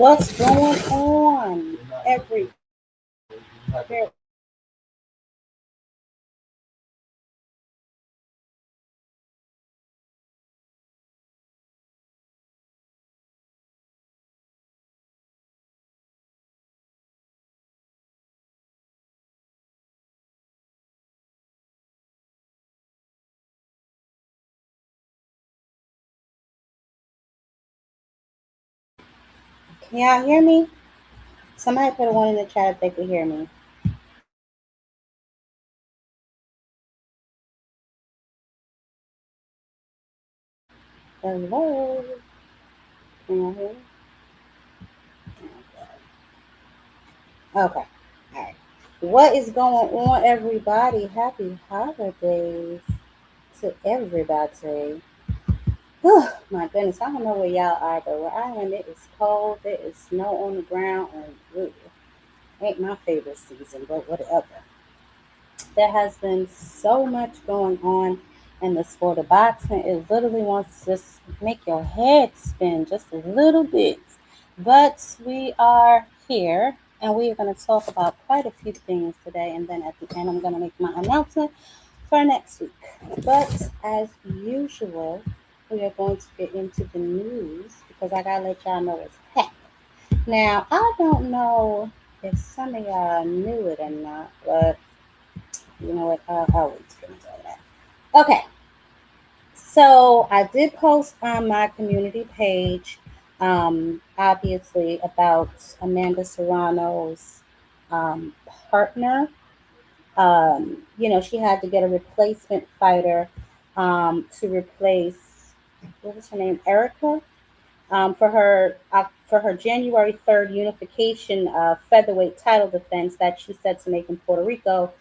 What's going on, everybody? Bear with me one second. Can y'all hear me? Somebody put a one in the chat if they could hear me. Hello? Can y'all hear me? Okay. All right. What is going on, everybody? Happy holidays to everybody. Oh, my goodness, I don't know where y'all are, but where I am, it is cold. There is snow on the ground, and ain't my favorite season, but whatever. There has been so much going on in the sport of boxing. It literally wants to just make your head spin just a little bit. But we are here and we are going to talk about quite a few things today. And then at the end, I'm going to make my announcement for next week. But as usual, we are going to get into the news because I got to let y'all know what's happening. Now, I don't know if some of y'all knew it or not, but you know what? I'll wait to get into all that. Okay, so I did post on my community page, obviously, about Amanda Serrano's um, partner. She had to get a replacement fighter to replace, what was her name, Erica, for her January 3rd unification featherweight title defense that she set to make in Puerto Rico,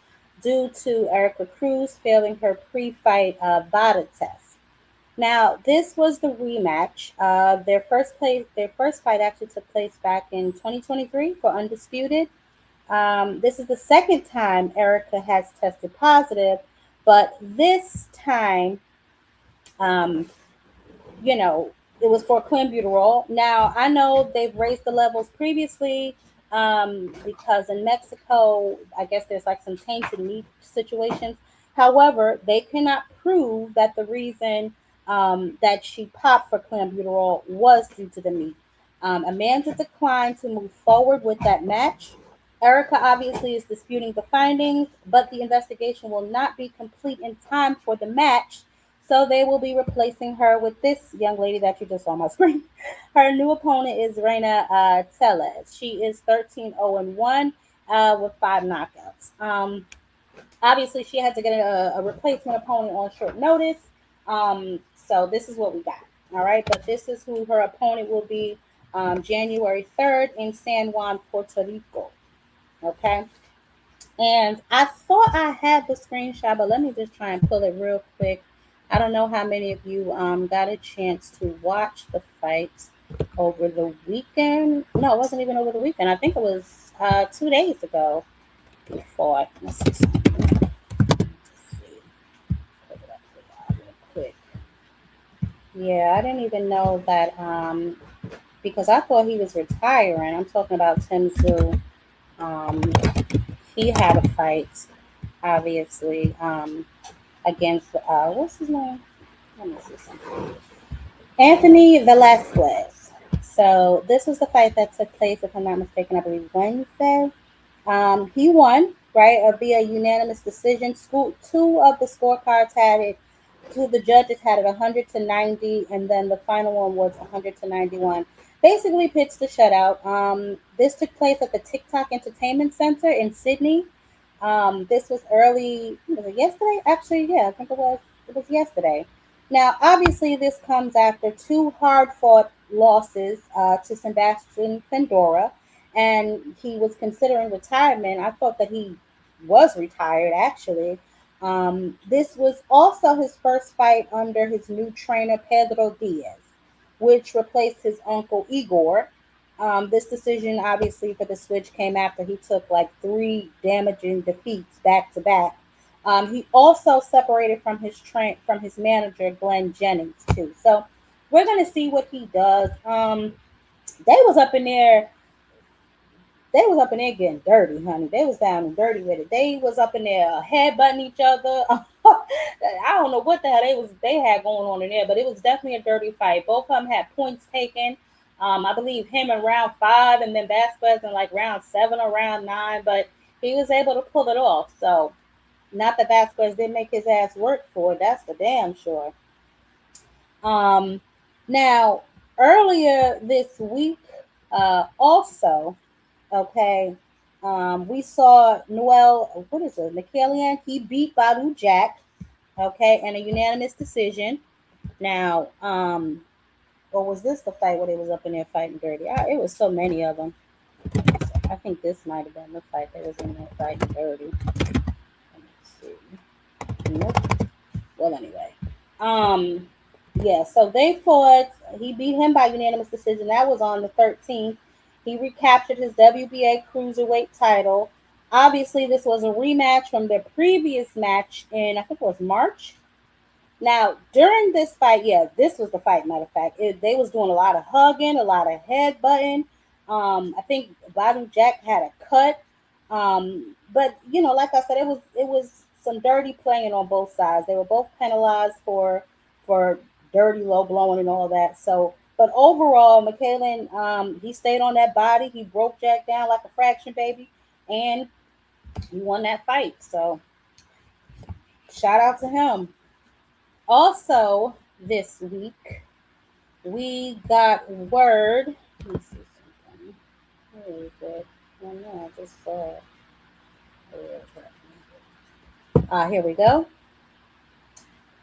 due to Erica Cruz failing her pre-fight VADA test. Now, this was the rematch. Their first fight actually took place back in 2023 for Undisputed. This is the second time Erica has tested positive, but this time, um, you know, it was for clenbuterol. Now, I know they've raised the levels previously because in Mexico, I guess there's like some tainted meat situations. However, they cannot prove that the reason that she popped for clenbuterol was due to the meat. Amanda declined to move forward with that match. Erica obviously is disputing the findings, but the investigation will not be complete in time for the match, so they will be replacing her with this young lady that you just saw on my screen. Her new opponent is Reina Tellez. She is 13-0-1 with 5 knockouts. Obviously, she had to get a replacement opponent on short notice. So this is what we got. All right, but this is who her opponent will be January 3rd in San Juan, Puerto Rico. Okay. And I thought I had the screenshot, but let me just try and pull it real quick. I don't know how many of you got a chance to watch the fights over the weekend. No, it wasn't even over the weekend. I think it was 2 days ago we fought. Let's see something. Let's see. Pull it up for y'all real quick. Yeah, I didn't even know that because I thought he was retiring. I'm talking about Tim Zoo. Um, he had a fight, obviously. Against what's his name? Let me see something. Anthony Velasquez. So this was the fight that took place, if I'm not mistaken, I believe Wednesday. He won, right, via unanimous decision. Two of the scorecards had it. Two of the judges had it 100-90, and then the final one was 100-91. Basically, pitched the shutout. This took place at the TikTok Entertainment Center in Sydney. This was early. Was it yesterday? Actually, yeah, I think it was. It was yesterday. Now, obviously, this comes after two hard-fought losses to Sebastian Pandora, and he was considering retirement. I thought that he was retired, actually. This was also his first fight under his new trainer, Pedro Diaz, which replaced his uncle Igor. This decision, obviously, for the switch came after he took like three damaging defeats back to back. He also separated from his manager Glenn Jennings too. So we're gonna see what he does. They was up in there They was up in there getting dirty, honey. They was down and dirty with it. They was up in there headbutting each other. I don't know what the hell they had going on in there, but it was definitely a dirty fight. Both of them had points taken. I believe him in round 5, and then Vasquez in like round 7 or round 9. But he was able to pull it off. So not that Vasquez didn't make his ass work for it. That's for damn sure. Um, Now earlier this week, also. Okay. We saw Noel, what is it, Nikalian? He beat Badu Jack, okay, in a unanimous decision. Now, or was this the fight where they was up in there fighting dirty? It was so many of them. I think this might have been the fight that was in there fighting dirty. Let me see. Nope. Well, anyway. Um, yeah, so they fought. He beat him by unanimous decision. That was on the 13th. He recaptured his WBA cruiserweight title. Obviously, this was a rematch from their previous match in, I think it was March. Now, during this fight, yeah, this was the fight. Matter of fact, they was doing a lot of hugging, a lot of headbutting. I think Badu Jack had a cut. But like I said, it was some dirty playing on both sides. They were both penalized for dirty low blowing and all that. So, but overall, McKalen, he stayed on that body. He broke Jack down like a fraction baby, and he won that fight. So, shout out to him. Also, this week, we got word. Let me see something. Where is it? Oh no, I just saw it. Here we go.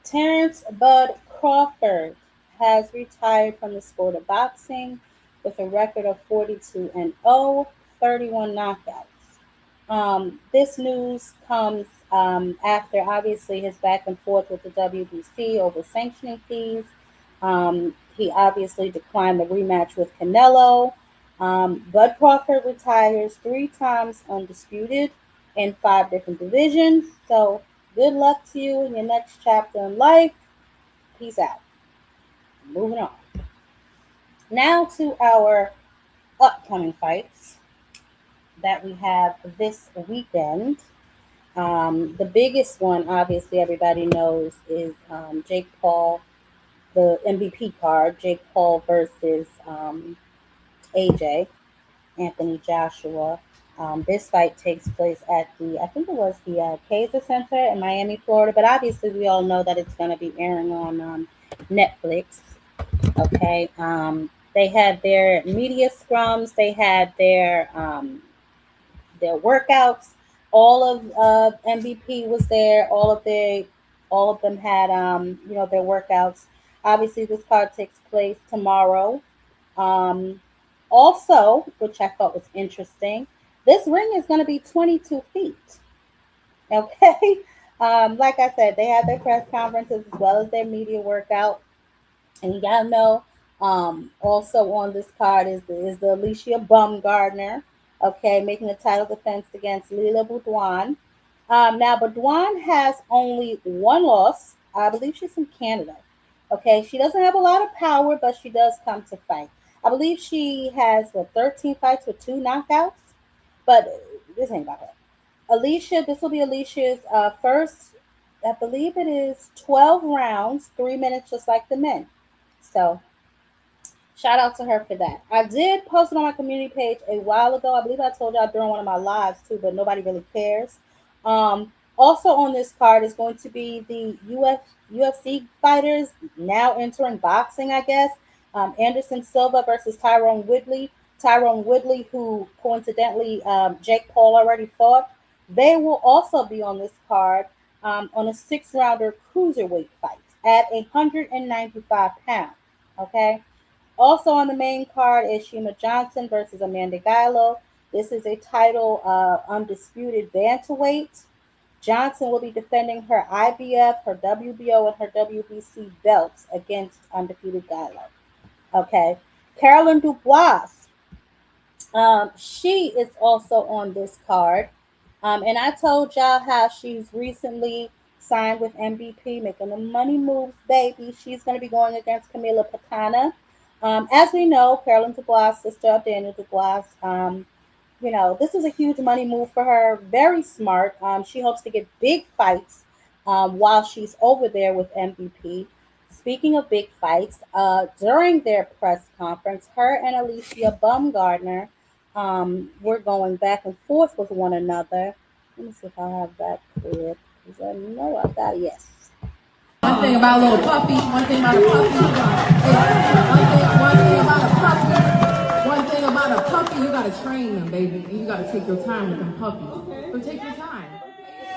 Terrence Bud Crawford has retired from the sport of boxing with a record of 42 and 0, 31 knockouts. This news comes after obviously his back and forth with the WBC over sanctioning fees. He obviously declined the rematch with Canelo. Bud Crawford retires 3 times undisputed in 5 different divisions. So good luck to you in your next chapter in life. Peace out. Moving on. Now to our upcoming fights that we have this weekend. The biggest one, obviously, everybody knows is Jake Paul, the MVP card, Jake Paul versus AJ, Anthony Joshua. This fight takes place at I think it was the Kaiser Center in Miami, Florida, but obviously we all know that it's going to be airing on Netflix. Okay. They had their media scrums, they had their workouts. All of MVP was there. All of them had their workouts. Obviously, this card takes place tomorrow. Um, Also, which I thought was interesting, this ring is going to be 22 feet. Okay. Like I said, they have their press conferences as well as their media workout. And you gotta know, also on this card is the Alicia Baumgardner, okay, making the title defense against Lila Boudouin. Now Boudouin has only one loss. I believe she's from Canada. Okay, she doesn't have a lot of power, but she does come to fight. I believe she has 13 fights with 2 knockouts, but this ain't about her. Alicia, this will be Alicia's first. I believe it is 12 rounds, 3 minutes, just like the men. So shout out to her for that. I did post it on my community page a while ago. I believe I told y'all during one of my lives too, but nobody really cares. Also on this card is going to be the UFC fighters now entering boxing, I guess. Anderson Silva versus Tyrone Woodley. Tyrone Woodley, who coincidentally Jake Paul already fought. They will also be on this card on a 6 rounder cruiserweight fight at 195 pounds. Okay. Also on the main card is Shima Johnson versus Amanda Gallo. This is a title undisputed bantamweight. Johnson will be defending her IBF, her WBO, and her WBC belts against undefeated Gallo. Okay. Carolyn Dubois, she is also on this card. And I told y'all how she's recently signed with MVP, making the money moves, baby. She's going to be going against Camila Patana. As we know, Carolyn Dubois, sister of Daniel Dubois, this is a huge money move for her. Very smart. She hopes to get big fights while she's over there with MVP. Speaking of big fights, during their press conference, her and Alicia Baumgardner were going back and forth with one another. Let me see if I have that clear. Because I know I got it. Yes. One thing about a little puppy, one thing about a puppy, one thing about a puppy, one thing about a puppy, you gotta train them, baby, and you gotta take your time with them puppies. So take your time.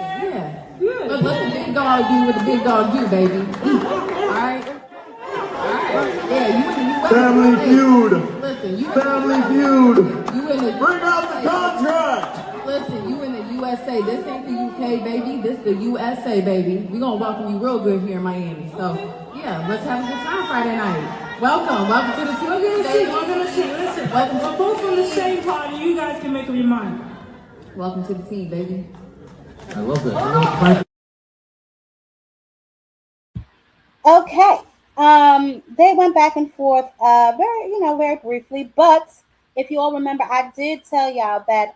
Yeah. But let the big dog do what the big dog do, baby. Alright? Alright. Yeah, you in the US. Family Feud. Listen, you Family Feud. You in the Bring out the contract. Listen, you in the USA. This ain't the UK, baby. This the USA, baby. We gonna welcome you real good here in Miami. So, yeah, let's have a good time Friday night. Welcome to the team. We're gonna see. Listen, we're both from the same party. You guys can make up your mind. Welcome to the team, baby. I love that. Okay. They went back and forth, very briefly. But if you all remember, I did tell y'all that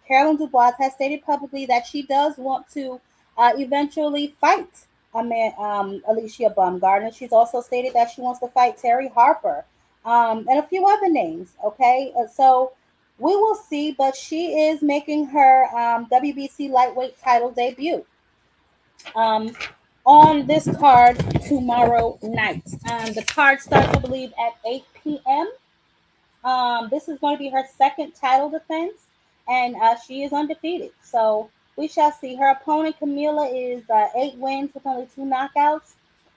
Carolyn Dubois has stated publicly that she does want to eventually fight Alicia Baumgardner. She's also stated that she wants to fight Terry Harper and a few other names. Okay, so we will see. But she is making her WBC lightweight title debut. Um, on this card tomorrow night. The card starts, I believe, at 8 p.m. This is going to be her second title defense, and she is undefeated. So we shall see. Her opponent, Camila, is 8 wins with only 2 knockouts.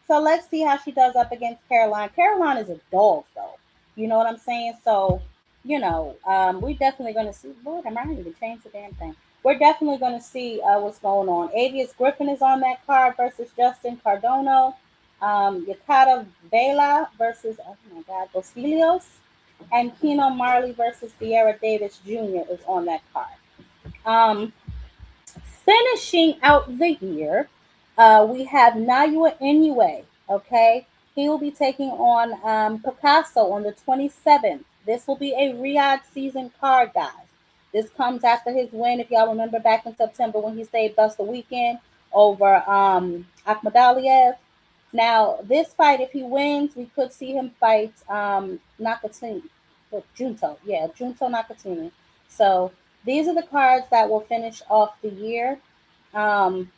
So let's see how she does up against Caroline. Caroline is a dog, though. You know what I'm saying? So, we're definitely going to see. Lord, I might even change the damn thing. We're definitely going to see what's going on. Avius Griffin is on that card versus Justin Cardono. Yakata Vela versus, oh my God, Bosilios and Keno Marley versus Sierra Davis Jr. is on that card. Um, Finishing out the year, we have Nayua Inoue. Okay, he will be taking on Picasso on the 27th. This will be a Riyadh season card, guys. This comes after his win, if y'all remember back in September when he saved us the weekend over Akhmadaliev. Now, this fight, if he wins, we could see him fight Nakatini. Junto. Yeah, Junto Nakatini. So these are the cards that will finish off the year. Um,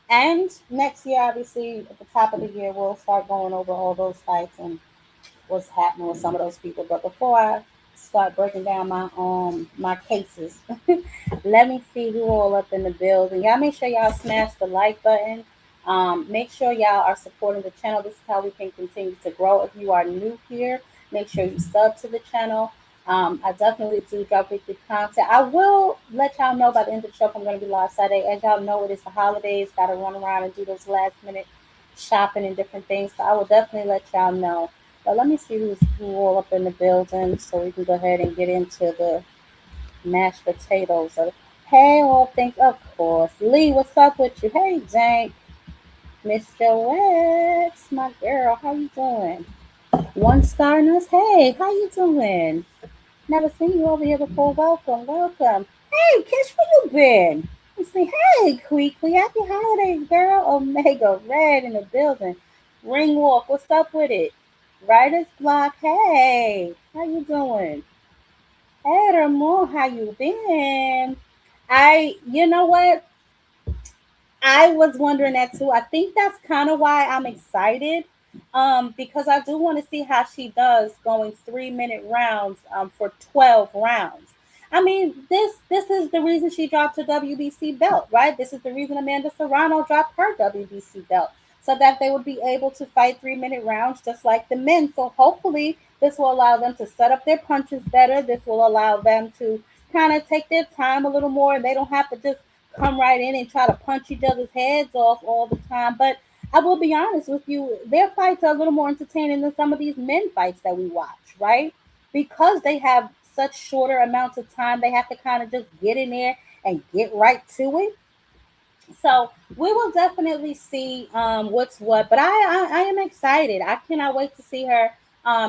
and next year, obviously, at the top of the year, we'll start going over all those fights and what's happening with some of those people. But before I start breaking down my cases, let me see who all up in the building. Y'all make sure y'all smash the like button. Make sure y'all are supporting the channel. This is how we can continue to grow. If you are new here, make sure you sub to the channel. I definitely do drop weekly content. I will let y'all know by the end of the show if I'm going to be live Saturday. As y'all know, it is the holidays. Got to run around and do those last minute shopping and different things. So I will definitely let y'all know. But let me see who all up in the building so we can go ahead and get into the mashed potatoes. Hey, all things, of course. Lee, what's up with you? Hey, Jank. Miss Joex, my girl, how you doing? One star nurse, hey, how you doing? Never seen you over here before. Welcome, welcome. Hey, Kish, where you been? Let's see. Hey, Quickly, happy holidays, girl. Omega Red in the building. Ring Walk, what's up with it? Writer's Block, hey, how you doing? Hey, Ramon, how you been? You know what? I was wondering that too. I think that's kind of why I'm excited, because I do want to see how she does going 3 minute rounds for 12 rounds. I mean, this is the reason she dropped her WBC belt, right? This is the reason Amanda Serrano dropped her WBC belt, so that they would be able to fight 3 minute rounds just like the men. So hopefully, this will allow them to set up their punches better. This will allow them to kind of take their time a little more, and they don't have to just come right in and try to punch each other's heads off all the time. But I will be honest with you, their fights are a little more entertaining than some of these men fights that we watch, right? Because they have such shorter amounts of time, they have to kind of just get in there and get right to it. So we will definitely see what's what. But I am excited. I cannot wait to see her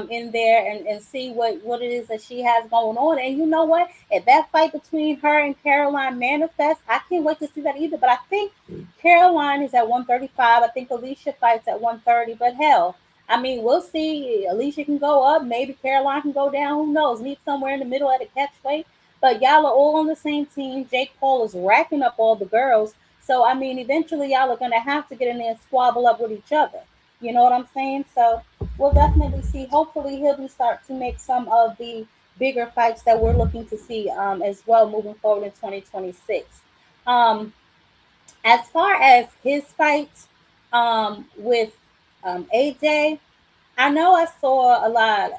in there and see what it is that she has going on. And you know what? If that fight between her and Caroline manifests, I can't wait to see that either. But I think Caroline is at 135. I think Alicia fights at 130. But hell, I mean, we'll see. Alicia can go up. Maybe Caroline can go down. Who knows? Meet somewhere in the middle at a catch weight. But y'all are all on the same team. Jake Paul is racking up all the girls. So I mean, eventually y'all are gonna have to get in there and squabble up with each other. You know what I'm saying? So we'll definitely see. Hopefully he'll be start to make some of the bigger fights that we're looking to see as well moving forward in 2026. Um, as far as his fights with AJ, I know I saw a lot,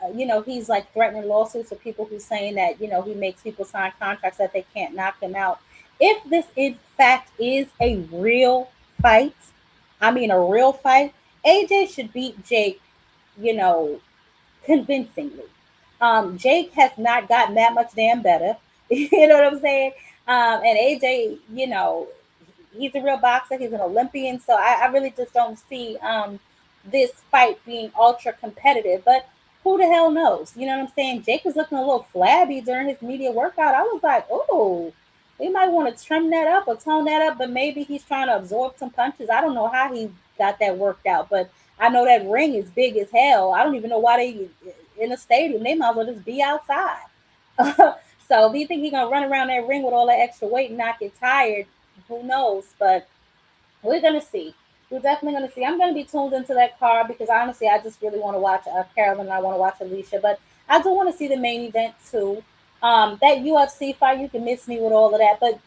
he's like threatening lawsuits of people who's saying that, he makes people sign contracts that they can't knock him out. If this in fact is a real fight, I mean a real fight, AJ should beat Jake, you know, convincingly. Jake has not gotten that much damn better. You know what I'm saying? And AJ, he's a real boxer. He's an Olympian. So I really just don't see this fight being ultra competitive. But who the hell knows? You know what I'm saying? Jake was looking a little flabby during his media workout. I was like, oh, we might want to trim that up or tone that up. But maybe he's trying to absorb some punches. I don't know how he got that worked out. But I know that ring is big as hell. I don't even know why they in a stadium. They might as well just be outside. So if you think he's gonna run around that ring with all that extra weight and not get tired, who knows? But we're gonna see. We're definitely gonna see. I'm gonna be tuned into that card because honestly, I just really want to watch Carolyn and I want to watch Alicia, but I do want to see the main event too. That UFC fight, you can miss me with all of that, but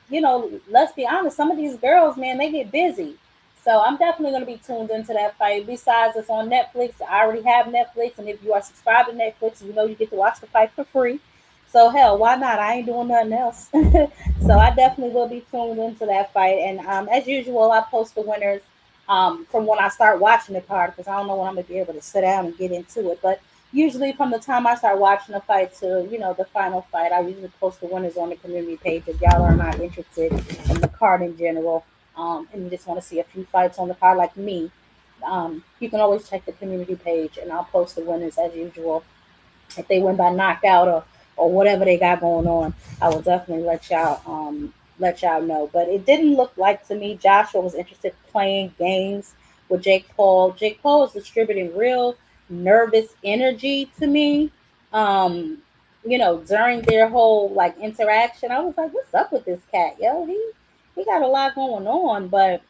let's be honest. Some of these girls, man, they get busy. So I'm definitely going to be tuned into that fight. Besides, it's on Netflix. I already have Netflix, and if you are subscribed to Netflix, you get to watch the fight for free. So hell, why not? I ain't doing nothing else. So I definitely will be tuned into that fight. And as usual, I post the winners from when I start watching the card because I don't know when I'm gonna be able to sit down and get into it. But usually from the time I start watching the fight to the final fight, I usually post the winners on the community page. If y'all are not interested in the card in general, and you just want to see a few fights on the card like me, you can always check the community page and I'll post the winners as usual. If they win by knockout or whatever they got going on, I will definitely let y'all know. But it didn't look like to me Joshua was interested in playing games with Jake Paul. Jake Paul was distributing real nervous energy to me. During their whole like interaction, I was like, "What's up with this cat, yo? He got a lot going on." But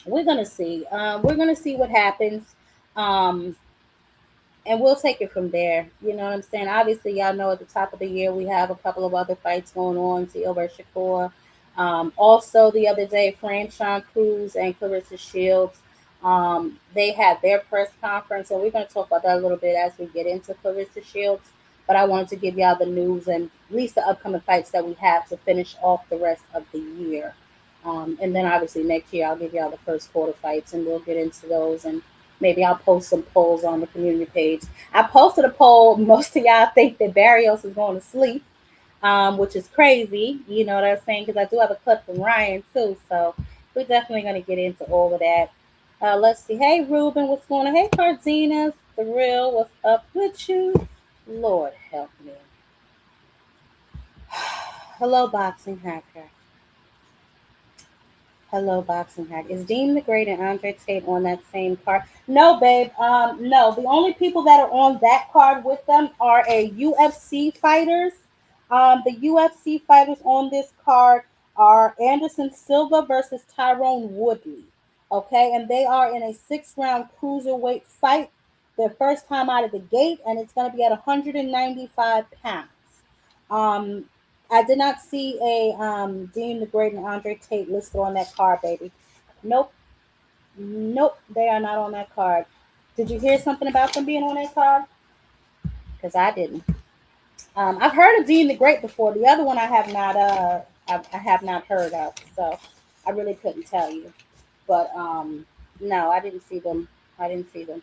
we're gonna see. We're gonna see what happens. Um, and we'll take it from there. You know what I'm saying? Obviously, y'all know at the top of the year we have a couple of other fights going on. Gilbert Shakur. Also, the other day, Franchon Cruz and Clarissa Shields. They had their press conference, and we're going to talk about that a little bit as we get into Clarissa Shields. But I wanted to give y'all the news and at least the upcoming fights that we have to finish off the rest of the year. And then obviously next year I'll give y'all the first quarter fights, and we'll get into those and maybe I'll post some polls on the community page. I posted a poll. Most of y'all think that Barrios is going to sleep, which is crazy. You know what I'm saying? Because I do have a clip from Ryan too. So we're definitely going to get into all of that. Let's see. Hey, Ruben, what's going on? Hey, Cardenas, the real, what's up with you? Lord help me. Hello, boxing hacker. Hello, boxing hack. Is Dean the Great and Andre Tate on that same card? No, babe. No. The only people that are on that card with them are a UFC fighters. The UFC fighters on this card are Anderson Silva versus Tyrone Woodley. Okay, and they are in a 6 round cruiserweight fight. Their first time out of the gate, and it's going to be at 195 pounds. Um, I did not see a Dean the Great and Andre Tate listed on that card, baby. Nope, nope, they are not on that card. Did you hear something about them being on that card? Because I didn't. I've heard of Dean the Great before. The other one I have not. I have not heard of. So I really couldn't tell you. But no, I didn't see them. I didn't see them.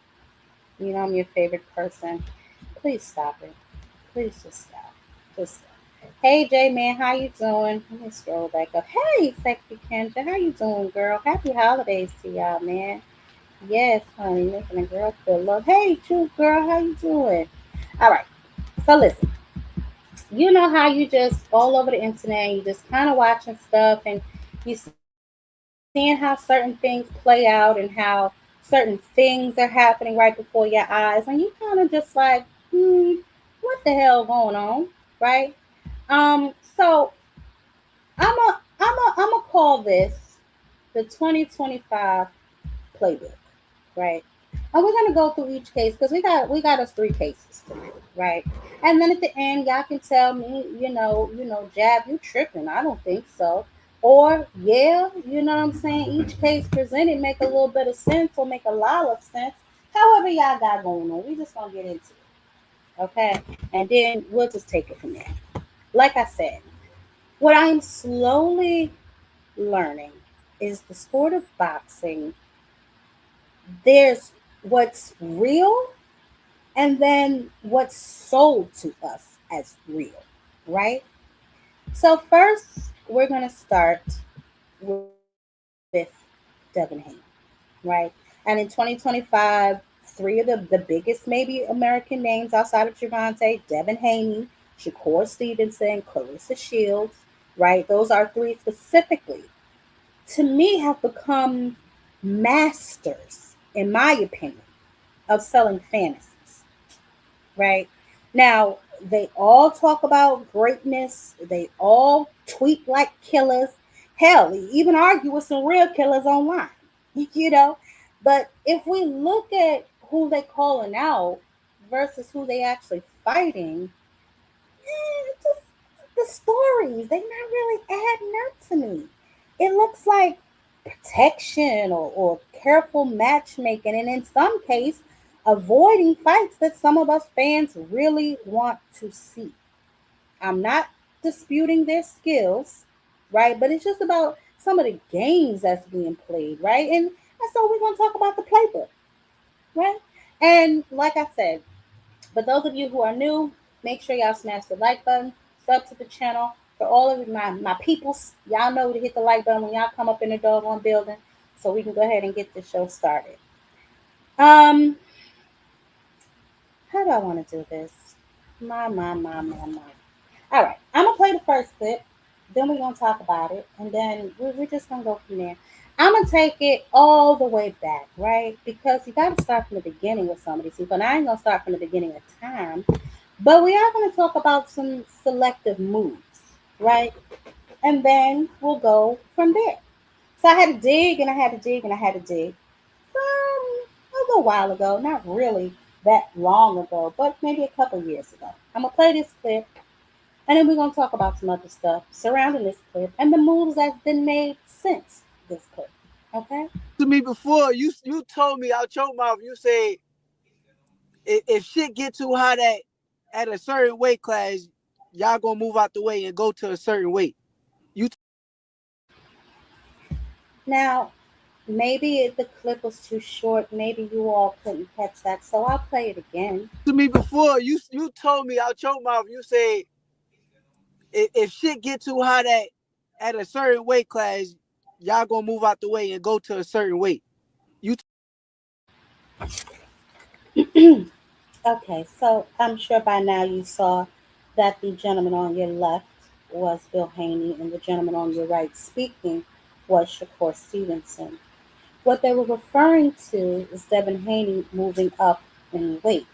I'm your favorite person. Please stop it. Please just stop. Just stop. Hey J man, how you doing? Let me scroll back up. Hey, sexy Kendra, how you doing, girl? Happy holidays to y'all, man. Yes, honey, making a girl feel love. Hey, true girl, how you doing? All right. So listen, you know how you just all over the internet, you just kind of watching stuff, and you seeing how certain things play out and how certain things are happening right before your eyes, and you kind of just like, what the hell going on, right? So I'm gonna call this the 2025 playbook, right? And we're gonna go through each case because we got us three cases tonight, right? And then at the end, y'all can tell me, Jab, you tripping? I don't think so. Or yeah, you know what I'm saying? Each case presented make a little bit of sense or make a lot of sense. However y'all got going on, we just gonna get into it, okay? And then we'll just take it from there. Like I said, what I'm slowly learning is the sport of boxing. There's what's real and then what's sold to us as real, right? So, first, we're going to start with Devin Haney, right? And in 2025, three of the biggest, maybe American names outside of Javante: Devin Haney, Shakur Stevenson, Clarissa Shields, right? Those are three specifically, to me, have become masters, in my opinion, of selling fantasies, right? Now, they all talk about greatness, they all tweet like killers. Hell, they even argue with some real killers online, you know? But if we look at who they calling out versus who they actually fighting, just the stories, they not really adding up to me. It looks like protection or careful matchmaking, and in some case, avoiding fights that some of us fans really want to see. I'm not disputing their skills, right? But it's just about some of the games that's being played, right? And so we're gonna talk about the playbook, right? And like I said, for those of you who are new, make sure y'all smash the like button, sub to the channel. For all of my peoples, y'all know to hit the like button when y'all come up in the doggone building so we can go ahead and get this show started. Um, how do I want to do this? My. All right, I'm gonna play the first clip, then we're gonna talk about it, and then we're just gonna go from there. I'm gonna take it all the way back, right? Because you gotta start from the beginning with some of these people, and I ain't gonna start from the beginning of time, but we are gonna talk about some selective moves, right? And then we'll go from there. So I had to dig and I had to dig and I had to dig a little while ago, not really that long ago, but maybe a couple years ago. I'm gonna play this clip and then we're going to talk about some other stuff surrounding this clip and the moves that's been made since this clip. Okay? Now, maybe the clip was too short. Maybe you all couldn't catch that. So I'll play it again. Okay, so I'm sure by now you saw that the gentleman on your left was Bill Haney and the gentleman on your right speaking was Shakur Stevenson. What they were referring to is Devin Haney moving up in weight.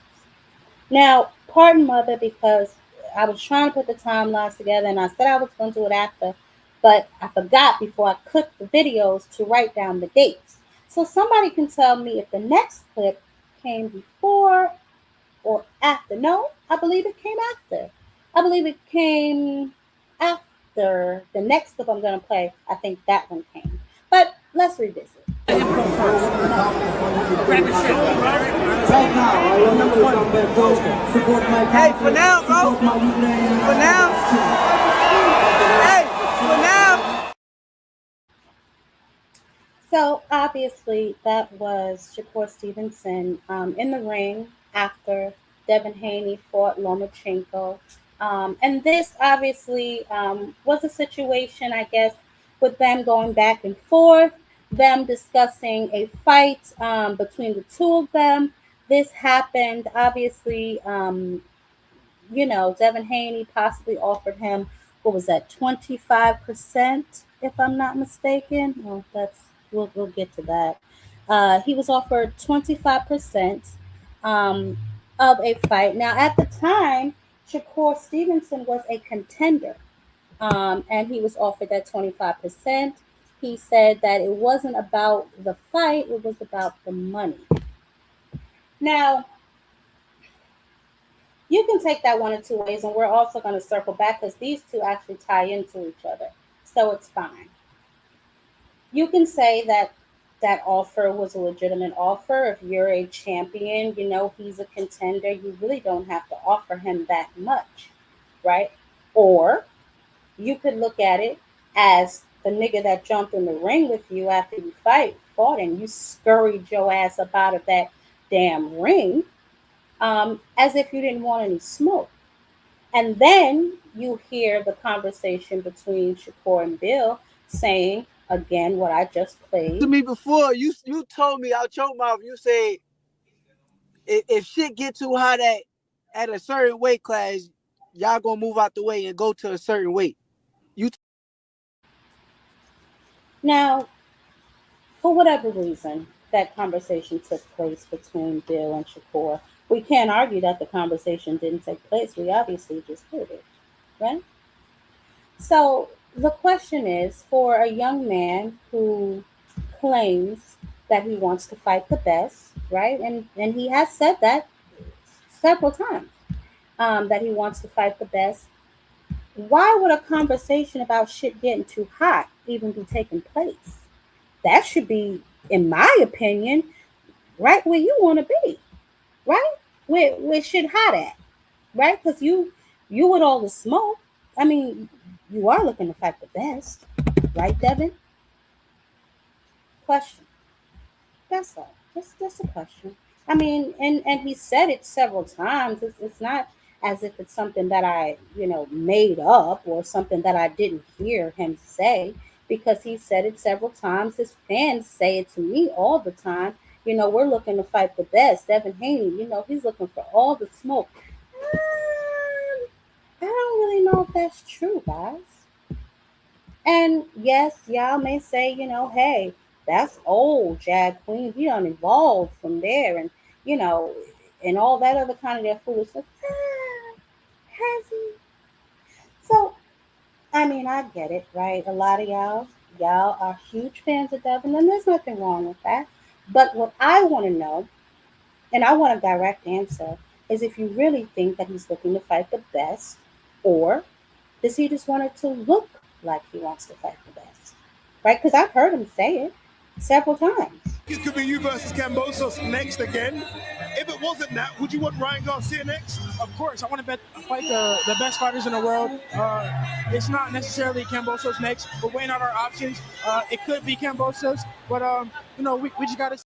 Now, pardon mother, because I was trying to put the timelines together and I said I was going to do it after, but I forgot before I clicked the videos to write down the dates. So somebody can tell me if the next clip came before or after. No, I believe it came after. I believe it came after the next clip I'm going to play. I think that one came. But let's revisit. Grab your shit. Right now, I want to welcome them to support my country. Hey, for now, bro. For now. Hey, for now. So obviously, that was Shakur Stevenson in the ring after Devin Haney fought Lomachenko. And this obviously was a situation, I guess, with them going back and forth, them discussing a fight between the two of them. This happened, obviously, Devin Haney possibly offered him, what was that, 25%, if I'm not mistaken. Well, we'll get to that. He was offered 25% um, of a fight. Now, at the time, Shakur Stevenson was a contender, and he was offered that 25%. He said that it wasn't about the fight, it was about the money. Now, you can take that one of two ways, and we're also going to circle back because these two actually tie into each other. So it's fine. You can say that that offer was a legitimate offer. If you're a champion, he's a contender, you really don't have to offer him that much, right? Or you could look at it as the nigga that jumped in the ring with you after you fought and you scurried your ass up out of that damn ring, as if you didn't want any smoke. And then you hear the conversation between Shakur and Bill saying, again, what I just To played. me before, you told me out your mouth, you say if shit get too hot at a certain weight class, y'all gonna move out the way and go to a certain weight. You Now, for whatever reason, that conversation took place between Bill and Shakur. We can't argue that the conversation didn't take place. We obviously just heard it, right? So the question is for a young man who claims that he wants to fight the best, right? And he has said that several times, that he wants to fight the best. Why would a conversation about shit getting too hot even be taking place? That should be, in my opinion, right where you want to be, right? Where shit hot at, right? Because you with all the smoke. I mean, you are looking to fight the best, right, Devin? Question. That's all. Just a question. I mean, and he said it several times. It's not as if it's something that I made up or something that I didn't hear him say, because he said it several times. His fans say it to me all the time. We're looking to fight the best. Devin Haney, he's looking for all the smoke. I don't really know if that's true, guys. And yes, y'all may say, hey, that's old Jag Queen. He done evolved from there, and you know, and all that other kind of that foolishness. Has he? So, I mean, I get it, right? A lot of y'all are huge fans of Devin, and there's nothing wrong with that. But what I want to know, and I want a direct answer, is if you really think that he's looking to fight the best, or does he just want it to look like he wants to fight the best? Right? Because I've heard him say it several times. It could be you versus Cambosos next again. If it wasn't that, would you want Ryan Garcia next? Of course, I want to fight the best fighters in the world. It's not necessarily Cambosos next. We're weighing out our options. It could be Cambosos, but we just got to.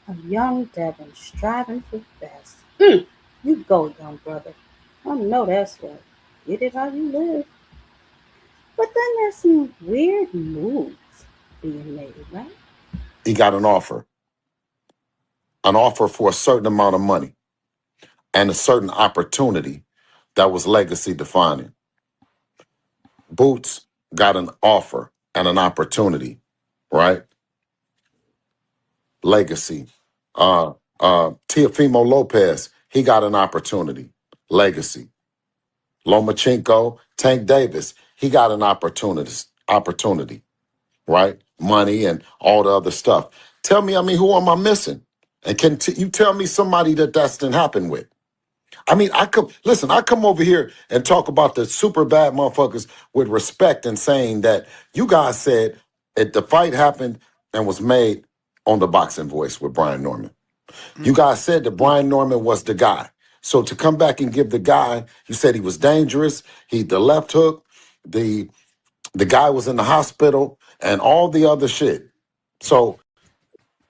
A young Devin striving for the best. You go, young brother. I know that's right. Get it how you live. But then there's some weird moves being made, right? He got an offer for a certain amount of money and a certain opportunity that was legacy defining. Boots got an offer and an opportunity, right? Legacy. Teofimo Lopez, he got an opportunity, legacy. Lomachenko, Tank Davis, he got an opportunity, right? Money and all the other stuff. Tell me, who am I missing? And can you tell me somebody that's didn't happen with? I come over here and talk about the super bad motherfuckers with respect and saying that you guys said the fight happened and was made on the Boxing Voice with Brian Norman. You guys said that Brian Norman was the guy. So to come back and give the guy, you said he was dangerous. The left hook, the guy was in the hospital and all the other shit. So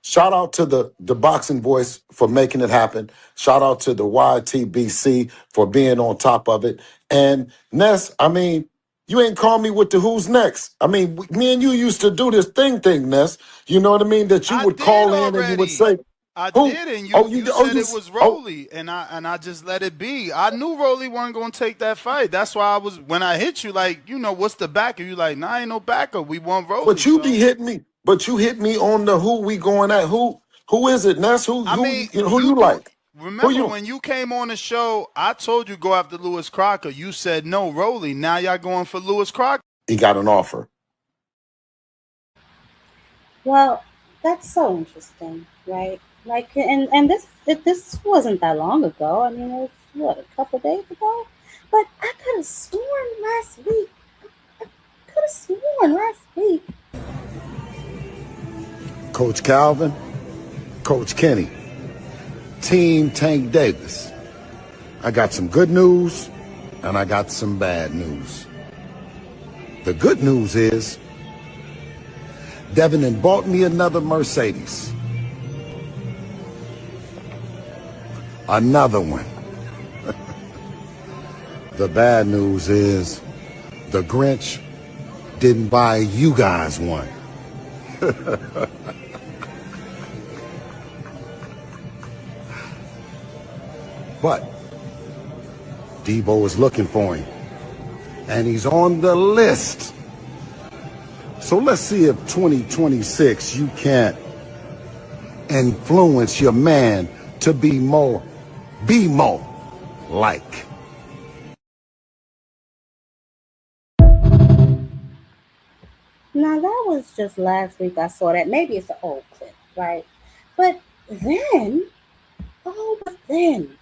Shout out to the boxing voice for making it happen. Shout out to the YTBC for being on top of it. And Ness, I mean, you ain't call me with the who's next. I mean, me and you used to do this thing, Ness. You know what I mean? That you I would did call in and you would already. say, I "Who? did, and Oh, you you, you oh, said you, it was oh." Rolly, and I just let it be. I knew Rolly wasn't gonna take that fight. That's why I was when I hit you, like, what's the backer? You like, nah, ain't no backer. We want Rolly. But you be So hitting me. But you hit me on the who we going at. Who is it, Ness? Who I who mean, you know, who you you do. like? Who Remember you? when you came on the show? I told you go after Lewis Crocker. You said no, Rolly. Now y'all going for Lewis Crocker. He got an offer. Well, that's so interesting, right? Like, and this wasn't that long ago. I mean, it was what, a couple days ago. But I could have sworn last week. Could have sworn last week. Coach Calvin, Coach Kenny, Team Tank Davis. I got some good news and I got some bad news. The good news is Devin had bought me another Mercedes. Another one. The bad news is the Grinch didn't buy you guys one. But Debo is looking for him. And he's on the list. So let's see if 2026 you can't influence your man to be more like. Now that was just last week. I saw that. Maybe it's an old clip, right? But then, but then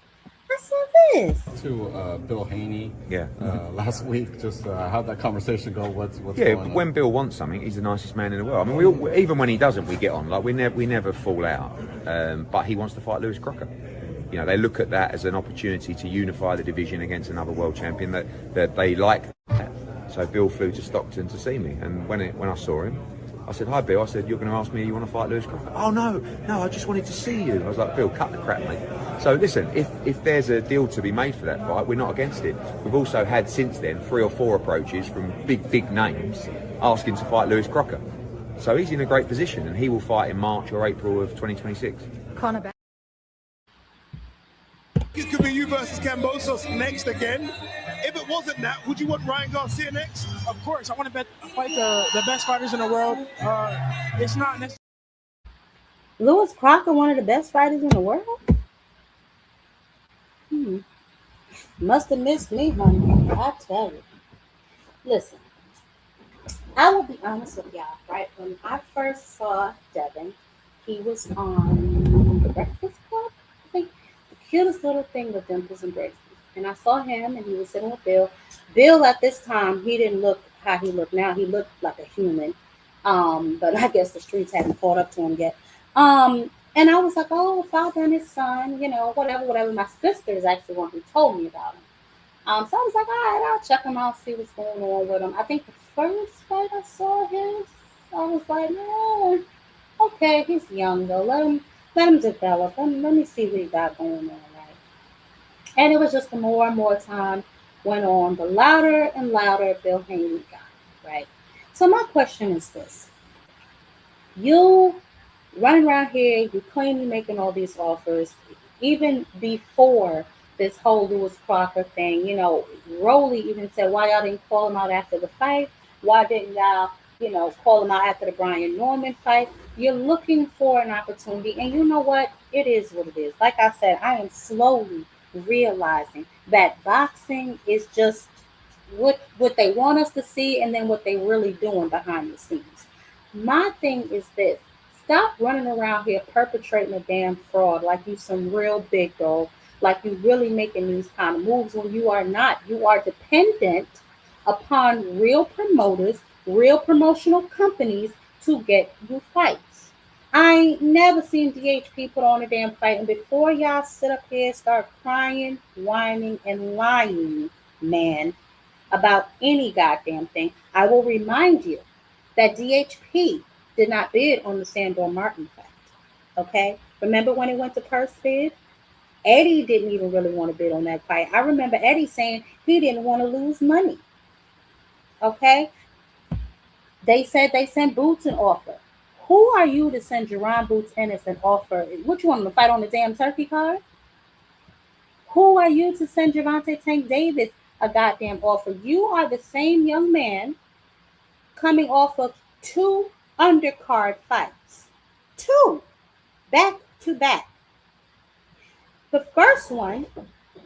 I saw this. To Bill Haney. Yeah. Last week. Just how'd that conversation go? What's Yeah, going when on? Bill wants something, he's the nicest man in the world. I mean, even when he doesn't, we get on. Like we never fall out. But he wants to fight Lewis Crocker. You know, they look at that as an opportunity to unify the division against another world champion that they like. That. So Bill flew to Stockton to see me, and when I saw him, I said, "Hi, Bill." I said, "You're going to ask me you want to fight Lewis Crocker?" "Oh no, I just wanted to see you." I was like, "Bill, cut the crap, mate." So listen, if there's a deal to be made for that fight, we're not against it. We've also had since then 3 or 4 approaches from big names asking to fight Lewis Crocker. So he's in a great position, and he will fight in March or April of 2026. It could be you versus Cambosos next again. If it wasn't that, would you want Ryan Garcia next? Of course, I want to fight the best fighters in the world. It's not necessarily. Lewis Crocker, one of the best fighters in the world. Hmm. Must have missed me, honey. I tell you. Listen, I will be honest with y'all, right? When I first saw Devin, he was on the Breakfast Club. I think the cutest little thing with dimples and braces. And I saw him, and he was sitting with Bill. Bill at this time, he didn't look how he looked now. He looked like a human. But I guess the streets hadn't caught up to him yet. And I was like, oh, father and his son, whatever. My sister is actually one who told me about him. So I was like, all right, I'll check him out, see what's going on with him. I think the first fight I saw his, I was like, yeah, okay, he's young though. Let him develop. Let me see what he got going on, right? And it was just the more and more time went on, the louder and louder Bill Haney got, right? So my question is this: you running around here, you claim you're making all these offers, even before this whole Lewis Crocker thing. Rowley even said, why y'all didn't call him out after the fight? Why didn't y'all, call him out after the Brian Norman fight? You're looking for an opportunity, and you know what? It is what it is. Like I said, I am slowly realizing that boxing is just what they want us to see, and then what they really doing behind the scenes. My thing is this: stop running around here perpetrating a damn fraud like you some real big dog, like you really making these kind of moves when you are not. You are dependent upon real promoters, real promotional companies to get you fights. I ain't never seen DHP put on a damn fight, and before y'all sit up here start crying, whining, and lying, man, about any goddamn thing, I will remind you that DHP did not bid on the Sandor Martin fight. Okay? Remember when it went to purse bid? Eddie didn't even really want to bid on that fight. I remember Eddie saying he didn't want to lose money. Okay? They said they sent Boots an offer. Who are you to send Jerron Boots Ennis an offer? What you want him to fight on the damn turkey card? Who are you to send Javante Tank Davis a goddamn offer? You are the same young man coming off of two undercard fights. Two back to back. The first one,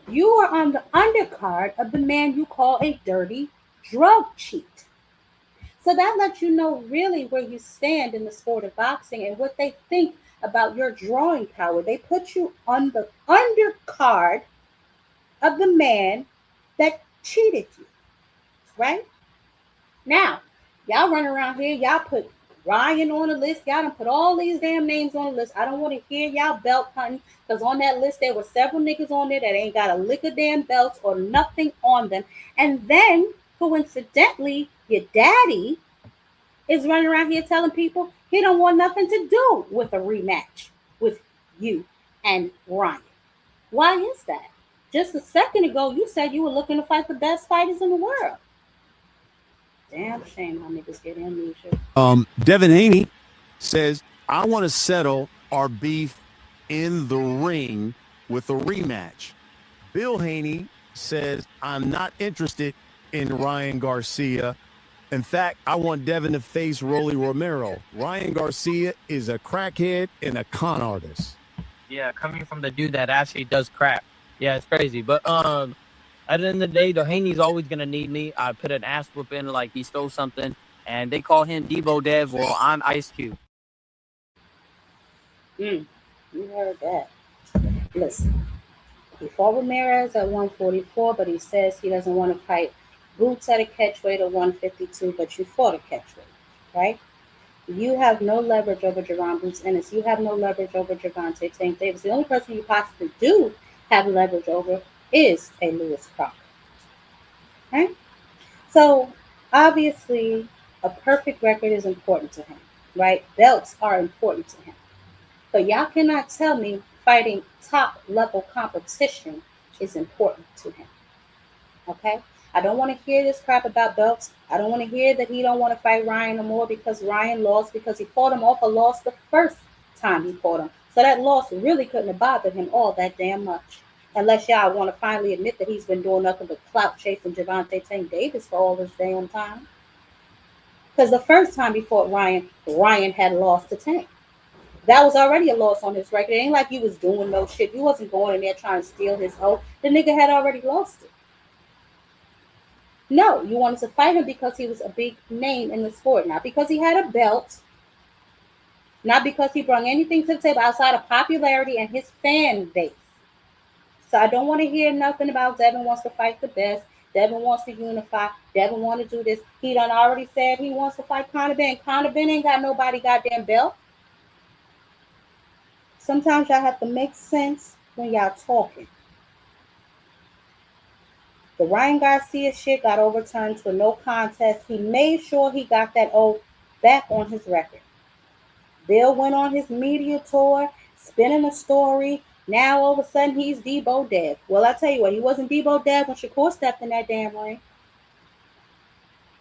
you are on the undercard of the man you call a dirty drug cheat. So that lets you know really where you stand in the sport of boxing and what they think about your drawing power. They put you on the undercard of the man that cheated you, right? Now, y'all run around here, y'all put Ryan on the list, y'all done put all these damn names on the list. I don't want to hear y'all belt hunting because on that list there were several niggas on there that ain't got a lick of damn belts or nothing on them. And then, coincidentally, your daddy is running around here telling people he don't want nothing to do with a rematch with you and Ryan. Why is that? Just a second ago, you said you were looking to fight the best fighters in the world. Damn shame my niggas get amnesia. Devin Haney says, I want to settle our beef in the ring with a rematch. Bill Haney says, I'm not interested in Ryan Garcia. In fact, I want Devin to face Rolly Romero. Ryan Garcia is a crackhead and a con artist. Yeah, coming from the dude that actually does crack. Yeah, it's crazy. But at the end of the day, the Haney's always gonna need me. I put an ass whoop in like he stole something, and they call him Debo Dev. Well, I'm Ice Cube. You heard that. Listen, he fought Ramirez at 144, but he says he doesn't want to fight Boots at a catchweight at 152, but you fought a catchweight, right? You have no leverage over Jerron Boots Ennis. You have no leverage over Javante Tank Davis. The only person you possibly do have leverage over is a Lewis Crocker, right? So obviously, a perfect record is important to him, right? Belts are important to him. But y'all cannot tell me fighting top level competition is important to him. Okay? I don't want to hear this crap about belts. I don't want to hear that he don't want to fight Ryan no more because Ryan lost because he fought him off a loss the first time he fought him. So that loss really couldn't have bothered him all that damn much. Unless y'all want to finally admit that he's been doing nothing but clout chasing Javante Tank Davis for all this damn time. Because the first time he fought Ryan, Ryan had lost to Tank. That was already a loss on his record. It ain't like you was doing no shit. You wasn't going in there trying to steal his hoe. The nigga had already lost it. No, you wanted to fight him because he was a big name in the sport, not because he had a belt, not because he brought anything to the table outside of popularity and his fan base. So I don't want to hear nothing about Devin wants to fight the best. Devin wants to unify. Devin want to do this. He done already said he wants to fight Conor Ben. Conor Ben ain't got nobody goddamn belt. Sometimes y'all have to make sense when y'all talking. The Ryan Garcia shit got overturned to a no contest. He made sure he got that O back on his record. Bill went on his media tour, spinning a story. Now all of a sudden he's Debo Dev. Well, I tell you what, he wasn't Debo Dev when Shakur stepped in that damn ring.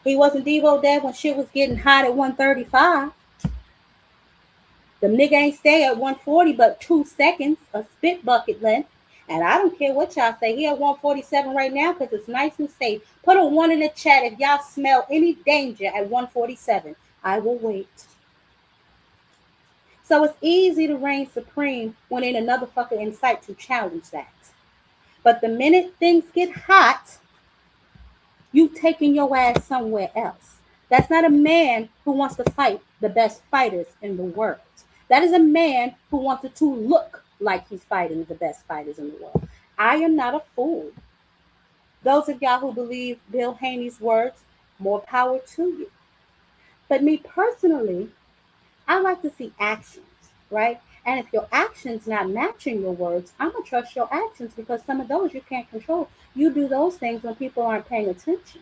He wasn't Debo Dev when shit was getting hot at 135. The nigga ain't stay at 140 but 2 seconds, a spit bucket length. And I don't care what y'all say. He at 147 right now because it's nice and safe. Put a one in the chat if y'all smell any danger at 147. I will wait. So it's easy to reign supreme when ain't another fucker in sight to challenge that. But the minute things get hot, you taking your ass somewhere else. That's not a man who wants to fight the best fighters in the world. That is a man who wants to look like he's fighting the best fighters in the world. I am not a fool. Those of y'all who believe Bill Haney's words, more power to you. But me personally, I like to see actions, right? And if your actions not matching your words, I'm gonna trust your actions because some of those you can't control. You do those things when people aren't paying attention.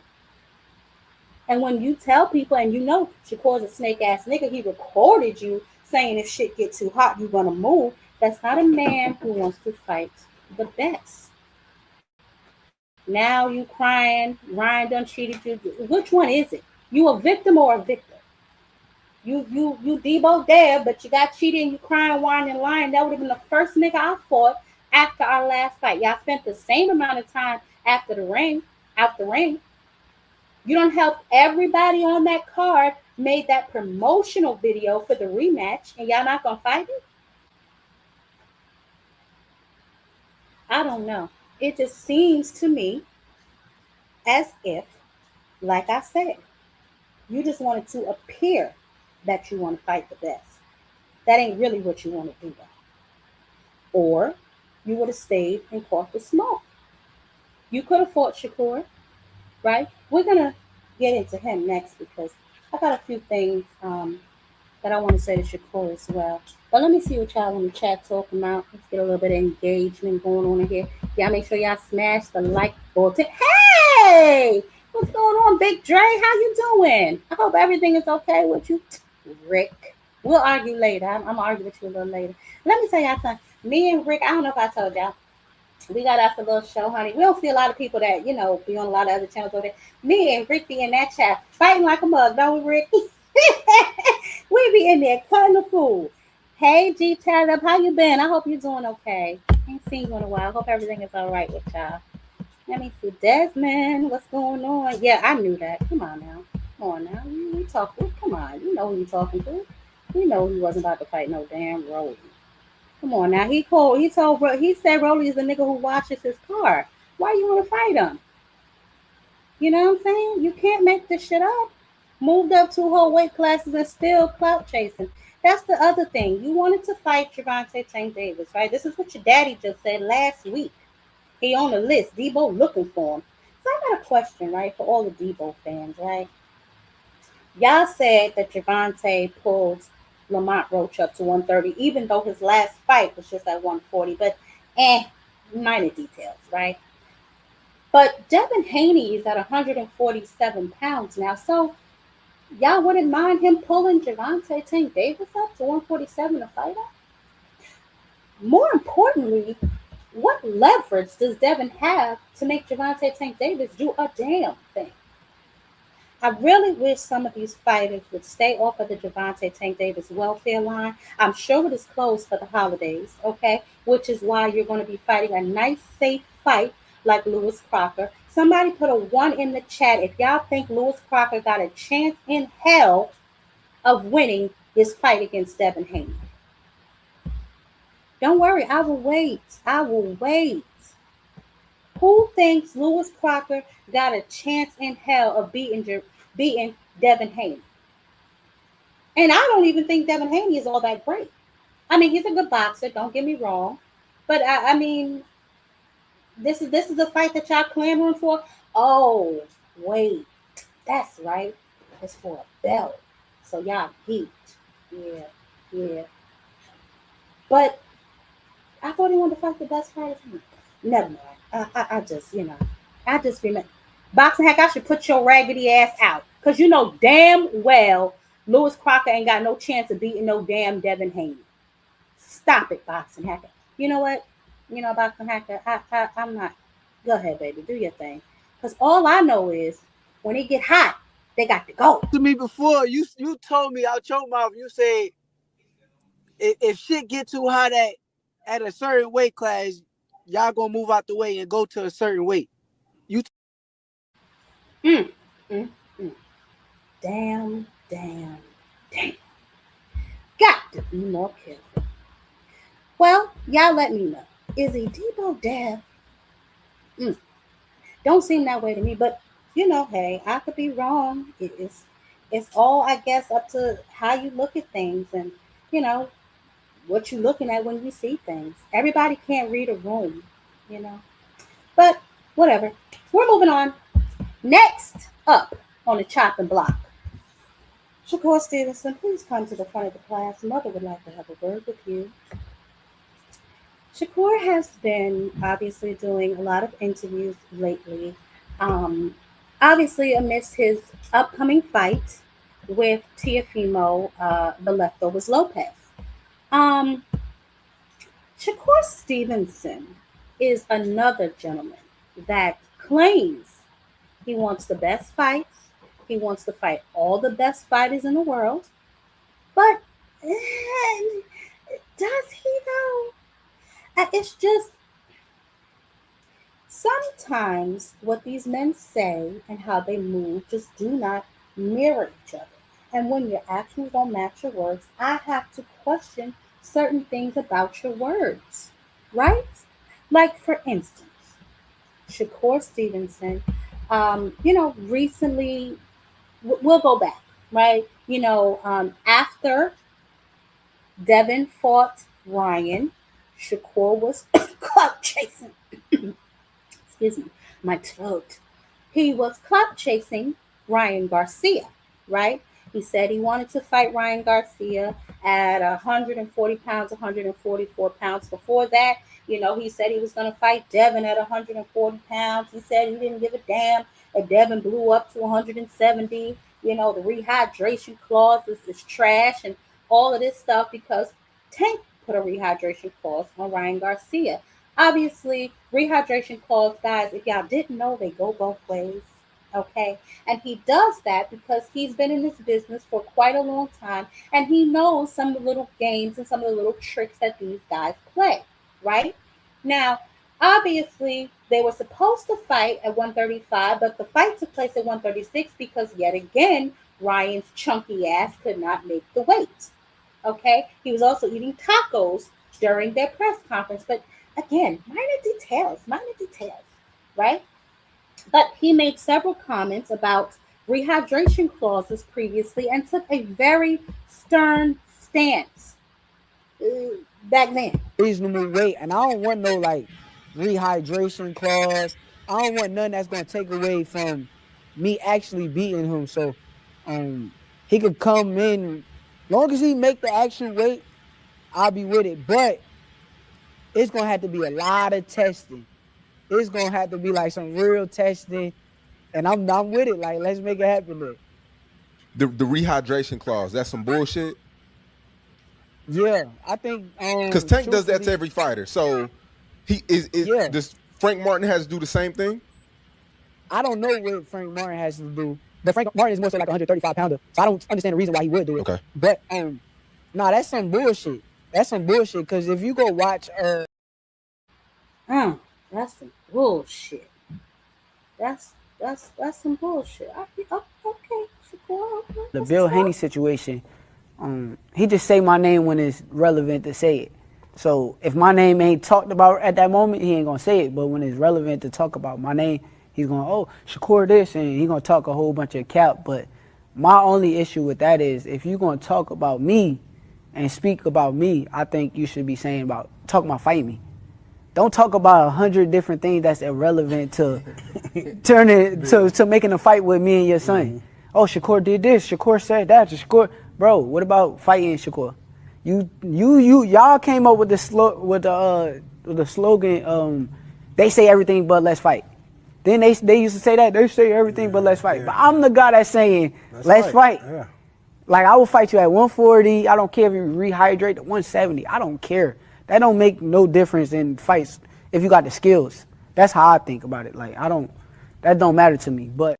And when you tell people, and you know Shakur's a snake ass nigga, he recorded you saying if shit get too hot, you're gonna move. That's not a man who wants to fight the best. Now you crying, Ryan done cheated you. Which one is it? You a victim or a victor? You Debo there, but you got cheated and you crying, whining, lying. That would have been the first nigga I fought after our last fight. Y'all spent the same amount of time after the ring, out the ring. You don't help everybody on that card made that promotional video for the rematch, and y'all not gonna fight it? I don't know. It just seems to me as if, like I said, you just wanted to appear that you want to fight the best. That ain't really what you want to do, though. Or you would have stayed and caught the smoke. You could have fought Shakur, right? We're gonna get into him next because I got a few things that I want to say to Shakur as well. But let me see what y'all in the chat talking about. Let's get a little bit of engagement going on in here. Y'all make sure y'all smash the like button. Hey, what's going on, Big Dre? How you doing? I hope everything is okay with you, Rick. We'll argue later. I'm gonna argue with you a little later. Let me tell y'all something. Me and Rick, I don't know if I told y'all, we got after a little show, honey. We don't see a lot of people that, be on a lot of other channels over there. Me and Rick be in that chat fighting like a mug, don't we, Rick? We be in there cutting the food. Hey, G Tied Up, how you been? I hope you're doing okay. Ain't seen you in a while. Hope everything is all right with y'all. Let me see. Desmond, what's going on? Yeah, I knew that. Come on now. Come on now. You talking. Come on. You know who you talking to. You know he wasn't about to fight no damn Rolly. Come on now. He said Rolly is the nigga who washes his car. Why you want to fight him? You know what I'm saying? You can't make this shit up. Moved up two whole weight classes and still clout chasing. That's the other thing. You wanted to fight Javante Tank Davis, right? This is what your daddy just said last week. He on the list. Debo looking for him. So I got a question, right, for all the Debo fans, right? Y'all said that Javante pulled Lamont Roach up to 130, even though his last fight was just at 140. But minor details, right? But Devin Haney is at 147 pounds now. So y'all wouldn't mind him pulling Javante Tank Davis up to 147 to fight him? More importantly, what leverage does Devin have to make Javante Tank Davis do a damn thing? I really wish some of these fighters would stay off of the Javante Tank Davis welfare line. I'm sure it is closed for the holidays, okay? Which is why you're going to be fighting a nice, safe fight like Lewis Crocker. Somebody put a one in the chat if y'all think Lewis Crocker got a chance in hell of winning this fight against Devin Haney. Don't worry, I will wait. I will wait. Who thinks Lewis Crocker got a chance in hell of beating Devin Haney? And I don't even think Devin Haney is all that great. I mean, he's a good boxer. Don't get me wrong, but I mean, this is a fight that y'all clamoring for. Oh, wait, that's right. It's for a belt. So y'all geeked. Yeah, yeah. But I thought he wanted to fight the best fighter. Never mind. I just, I just remember. Boxing Hack, I should put your raggedy ass out. Because you know damn well Lewis Crocker ain't got no chance of beating no damn Devin Haney. Stop it, Boxing Hacker. You know what? Boxing Hacker, I'm not. Go ahead, baby. Do your thing. Because all I know is when it get hot, they got to go. To me before, you told me out your mouth, you said if shit get too hot at a certain weight class, y'all gonna move out the way and go to a certain weight. You Mm, mm, mm. Damn, damn, damn. Got to be more careful. Well, y'all let me know. Is he Debo deaf? Mm, don't seem that way to me, but hey, I could be wrong. It's all I guess up to how you look at things and you know what you're looking at when you see things. Everybody can't read a room, you know. But whatever. We're moving on. Next up on the chopping block. Shakur Stevenson, please come to the front of the class. Mother would like to have a word with you. Shakur has been obviously doing a lot of interviews lately. Um, Obviously, amidst his upcoming fight with Tiafimo, the leftovers Lopez. Um, Shakur Stevenson is another gentleman that claims he wants the best fights. He wants to fight all the best fighters in the world. But does he though? It's just sometimes what these men say and how they move just do not mirror each other. And when your actions don't match your words, I have to question certain things about your words, right? Like, for instance, Shakur Stevenson, recently, we'll go back, right? After Devin fought Ryan, Shakur was clout chasing. Excuse me, my throat. He was clout chasing Ryan Garcia, right? He said he wanted to fight Ryan Garcia at 140 pounds, 144 pounds. Before that, he said he was going to fight Devin at 140 pounds. He said he didn't give a damn if Devin blew up to 170. The rehydration clause is trash and all of this stuff because Tank put a rehydration clause on Ryan Garcia. Obviously, rehydration clause, guys, if y'all didn't know, they go both ways. Okay. And he does that because he's been in this business for quite a long time and he knows some of the little games and some of the little tricks that these guys play. Right? Now, obviously, they were supposed to fight at 135, but the fight took place at 136 because, yet again, Ryan's chunky ass could not make the weight. Okay. He was also eating tacos during their press conference. But again, minor details, right? But he made several comments about rehydration clauses previously and took a very stern stance back then. Reasonable weight, and I don't want no like rehydration clause. I don't want nothing that's gonna take away from me actually beating him. So, he could come in, long as he make the actual weight, I'll be with it. But it's gonna have to be a lot of testing. It's gonna have to be like some real testing, and I'm with it. Like, let's make it happen there. The rehydration clause, that's some bullshit. Yeah, I think Because Tank does that to truthfully, every fighter. So he is yeah. does Frank Martin has to do the same thing? I don't know what Frank Martin has to do, but Frank Martin is more so like a 135 pounder, so I don't understand the reason why he would do it. Okay. But nah, that's some bullshit. That's some bullshit. Because if you go watch That's some bullshit. That's some bullshit. Okay, Shakur, okay, the that's Bill what's Haney up. situation, he just say my name when it's relevant to say it. So if my name ain't talked about at that moment, he ain't gonna say it. But when it's relevant to talk about my name, he's gonna, oh, Shakur this, and he gonna talk a whole bunch of cap. But my only issue with that is if you're gonna talk about me and speak about me, I think you should be saying talk about fight me. Don't talk about 100 different things that's irrelevant to turning to making a fight with me and your son. Mm-hmm. Oh, Shakur did this. Shakur said that. Shakur, bro, what about fighting Shakur? Y'all came up with the slogan. They say everything but let's fight. Then they used to say that they say everything but let's fight. Yeah. But I'm the guy that's saying let's fight. Yeah. Like, I will fight you at 140. I don't care if you rehydrate to 170. I don't care. That don't make no difference in fights if you got the skills. That's how I think about it. Like, that don't matter to me. But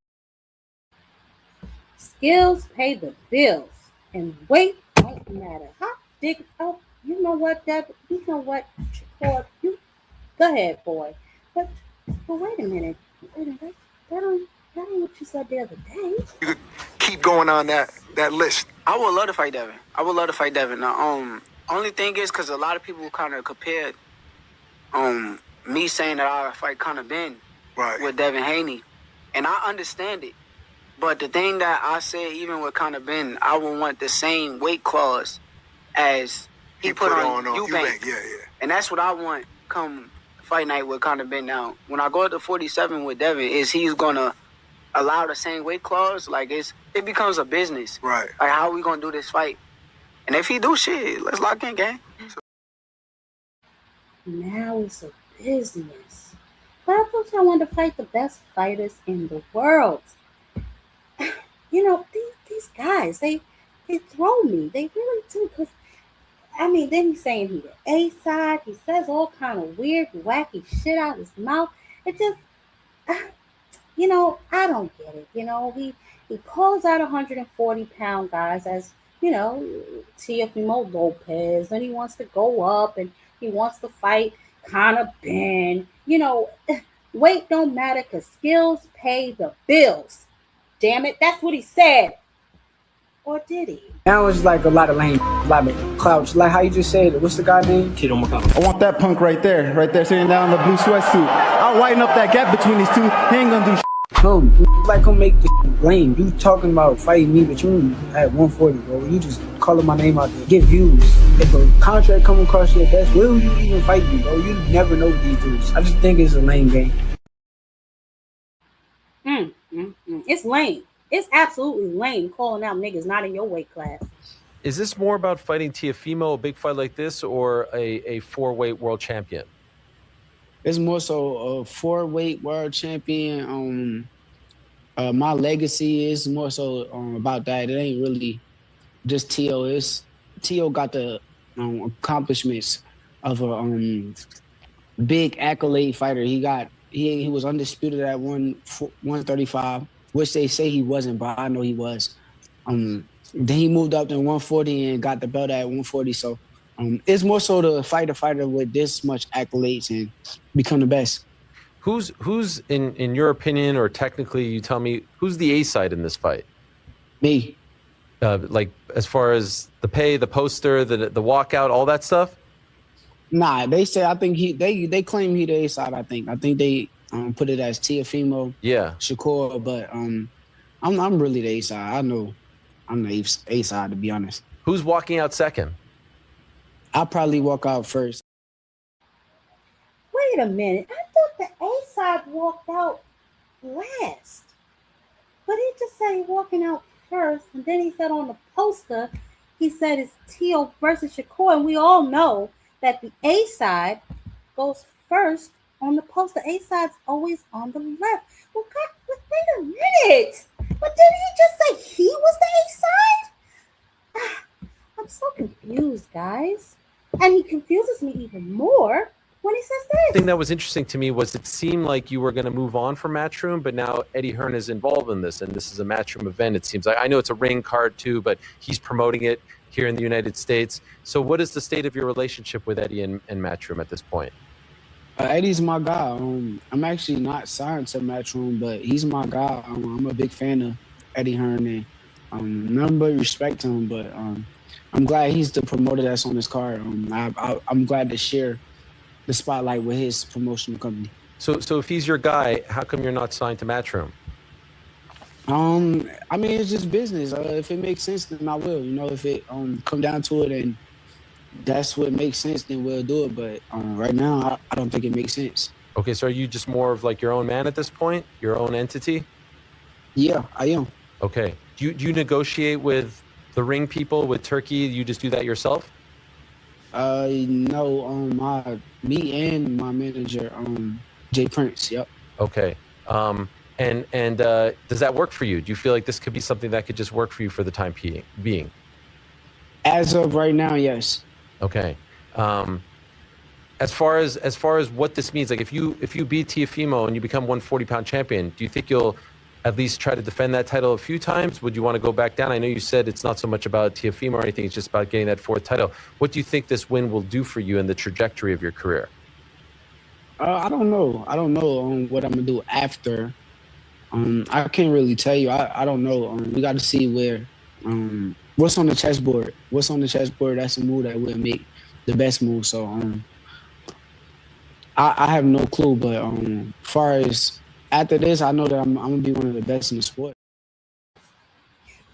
Skills pay the bills, and weight don't matter. Hot dig. Oh, you know what, Deb? You know what, Shakur? You go ahead, boy. But wait a minute. Wait a minute. That ain't what you said the other day. You could keep going on that list. I would love to fight Devin. I would love to fight Devin. Now, only thing is because a lot of people kind of compared me saying that I fight Conor Ben with Devin Haney, and I understand it. But the thing that I said, even with Conor Ben, I would want the same weight clause as he put on Eubank. Yeah. And that's what I want come fight night with Conor Ben. Now, when I go to 47 with Devin, is he's gonna allow the same weight clause? Like, it becomes a business. Right. Like, how are we gonna do this fight? And if he do shit, let's lock in, gang. Now it's a business. But I thought y'all wanted to fight the best fighters in the world. These these guys, they throw me. They really do. Cause I mean, then he's saying he the A side. He says all kind of weird, wacky shit out his mouth. It just, I don't get it. He calls out 140-pound guys as Teofimo Lopez, and he wants to go up and he wants to fight Conor Ben. Weight don't matter because skills pay the bills. Damn it, that's what he said. Or did he? Now it's like a lot of lame, a lot of clouds. Like how you just said, what's the guy name? I want that punk right there sitting down in the blue sweatsuit. I'll widen up that gap between these two. He ain't gonna do Like him make this lame. You talking about fighting me, but you at 140, bro. You just calling my name out there. Get views. If a contract come across your desk, will you even fight me, bro? You never know these dudes. I just think it's a lame game. It's lame. It's absolutely lame calling out niggas not in your weight class. Is this more about fighting Teofimo, a big fight like this, or a four-weight world champion? It's more so a four-weight world champion. My legacy is more so about that. It ain't really just T.O. T.O. got the accomplishments of a big accolade fighter. He was undisputed at 135, which they say he wasn't, but I know he was. Then he moved up to 140 and got the belt at 140. So it's more so to fight a fighter with this much accolades and become the best. Who's in your opinion, or technically, you tell me, who's the A side in this fight? Me. Like as far as the pay, the poster, the walkout, all that stuff. Nah, they say I think they claim he the A side. I think they put it as Teofimo. Yeah. Shakur, but I'm really the A side. I know I'm the A side, to be honest. Who's walking out second? I'll probably walk out first. Wait a minute. I thought the A side walked out last. But he just said he walking out first, and then he said on the poster, he said it's Teo versus Shakur, and we all know that the A side goes first on the poster. A side's always on the left. Well, God, wait a minute. But did he just say he was the A side? I'm so confused, guys. And he confuses me even more when he says this. The thing that was interesting to me was it seemed like you were going to move on from Matchroom, but now Eddie Hearn is involved in this, and this is a Matchroom event. It seems like, I know it's a ring card too, but he's promoting it here in the United States. So what is the state of your relationship with Eddie and Matchroom at this point? Eddie's my guy. I'm actually not signed to Matchroom, but he's my guy. I'm a big fan of Eddie Hearn, and nothing but respect to him, but I'm glad he's the promoter that's on this card. I'm glad to share the spotlight with his promotional company. So if he's your guy, how come you're not signed to Matchroom? I mean, it's just business. If it makes sense, then I will. If it come down to it and that's what makes sense, then we'll do it. But right now, I don't think it makes sense. Okay, so are you just more of like your own man at this point? Your own entity? Yeah, I am. Okay. Do you negotiate with the ring people, with Turkey? You just do that yourself? No, me and my manager, Jay Prince. Yep. Okay. And does that work for you? Do you feel like this could be something that could just work for you for the time being? As of right now, yes. Okay. As far as what this means, like if you beat Teofimo and you become 140-pound champion, do you think you'll at least try to defend that title a few times? Would you want to go back down? I know you said it's not so much about Teofimo or anything; it's just about getting that fourth title. What do you think this win will do for you in the trajectory of your career? I don't know. I don't know what I'm gonna do after. I can't really tell you. I don't know. We got to see what's on the chessboard. What's on the chessboard? That's a move that will make the best move. So I have no clue. But far as after this, I know that I'm gonna be one of the best in the sport.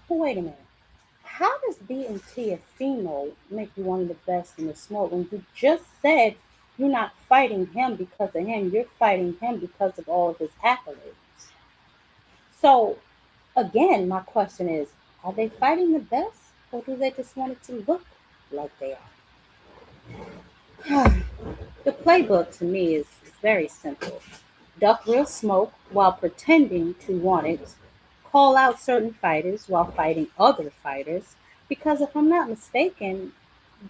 But wait a minute. How does beating Teofimo make you one of the best in the sport when you just said you're not fighting him because of him, you're fighting him because of all of his accolades? So, again, my question is, are they fighting the best, or do they just want it to look like they are? The playbook to me is very simple. Duck real smoke while pretending to want it. call out certain fighters while fighting other fighters. Because if I'm not mistaken,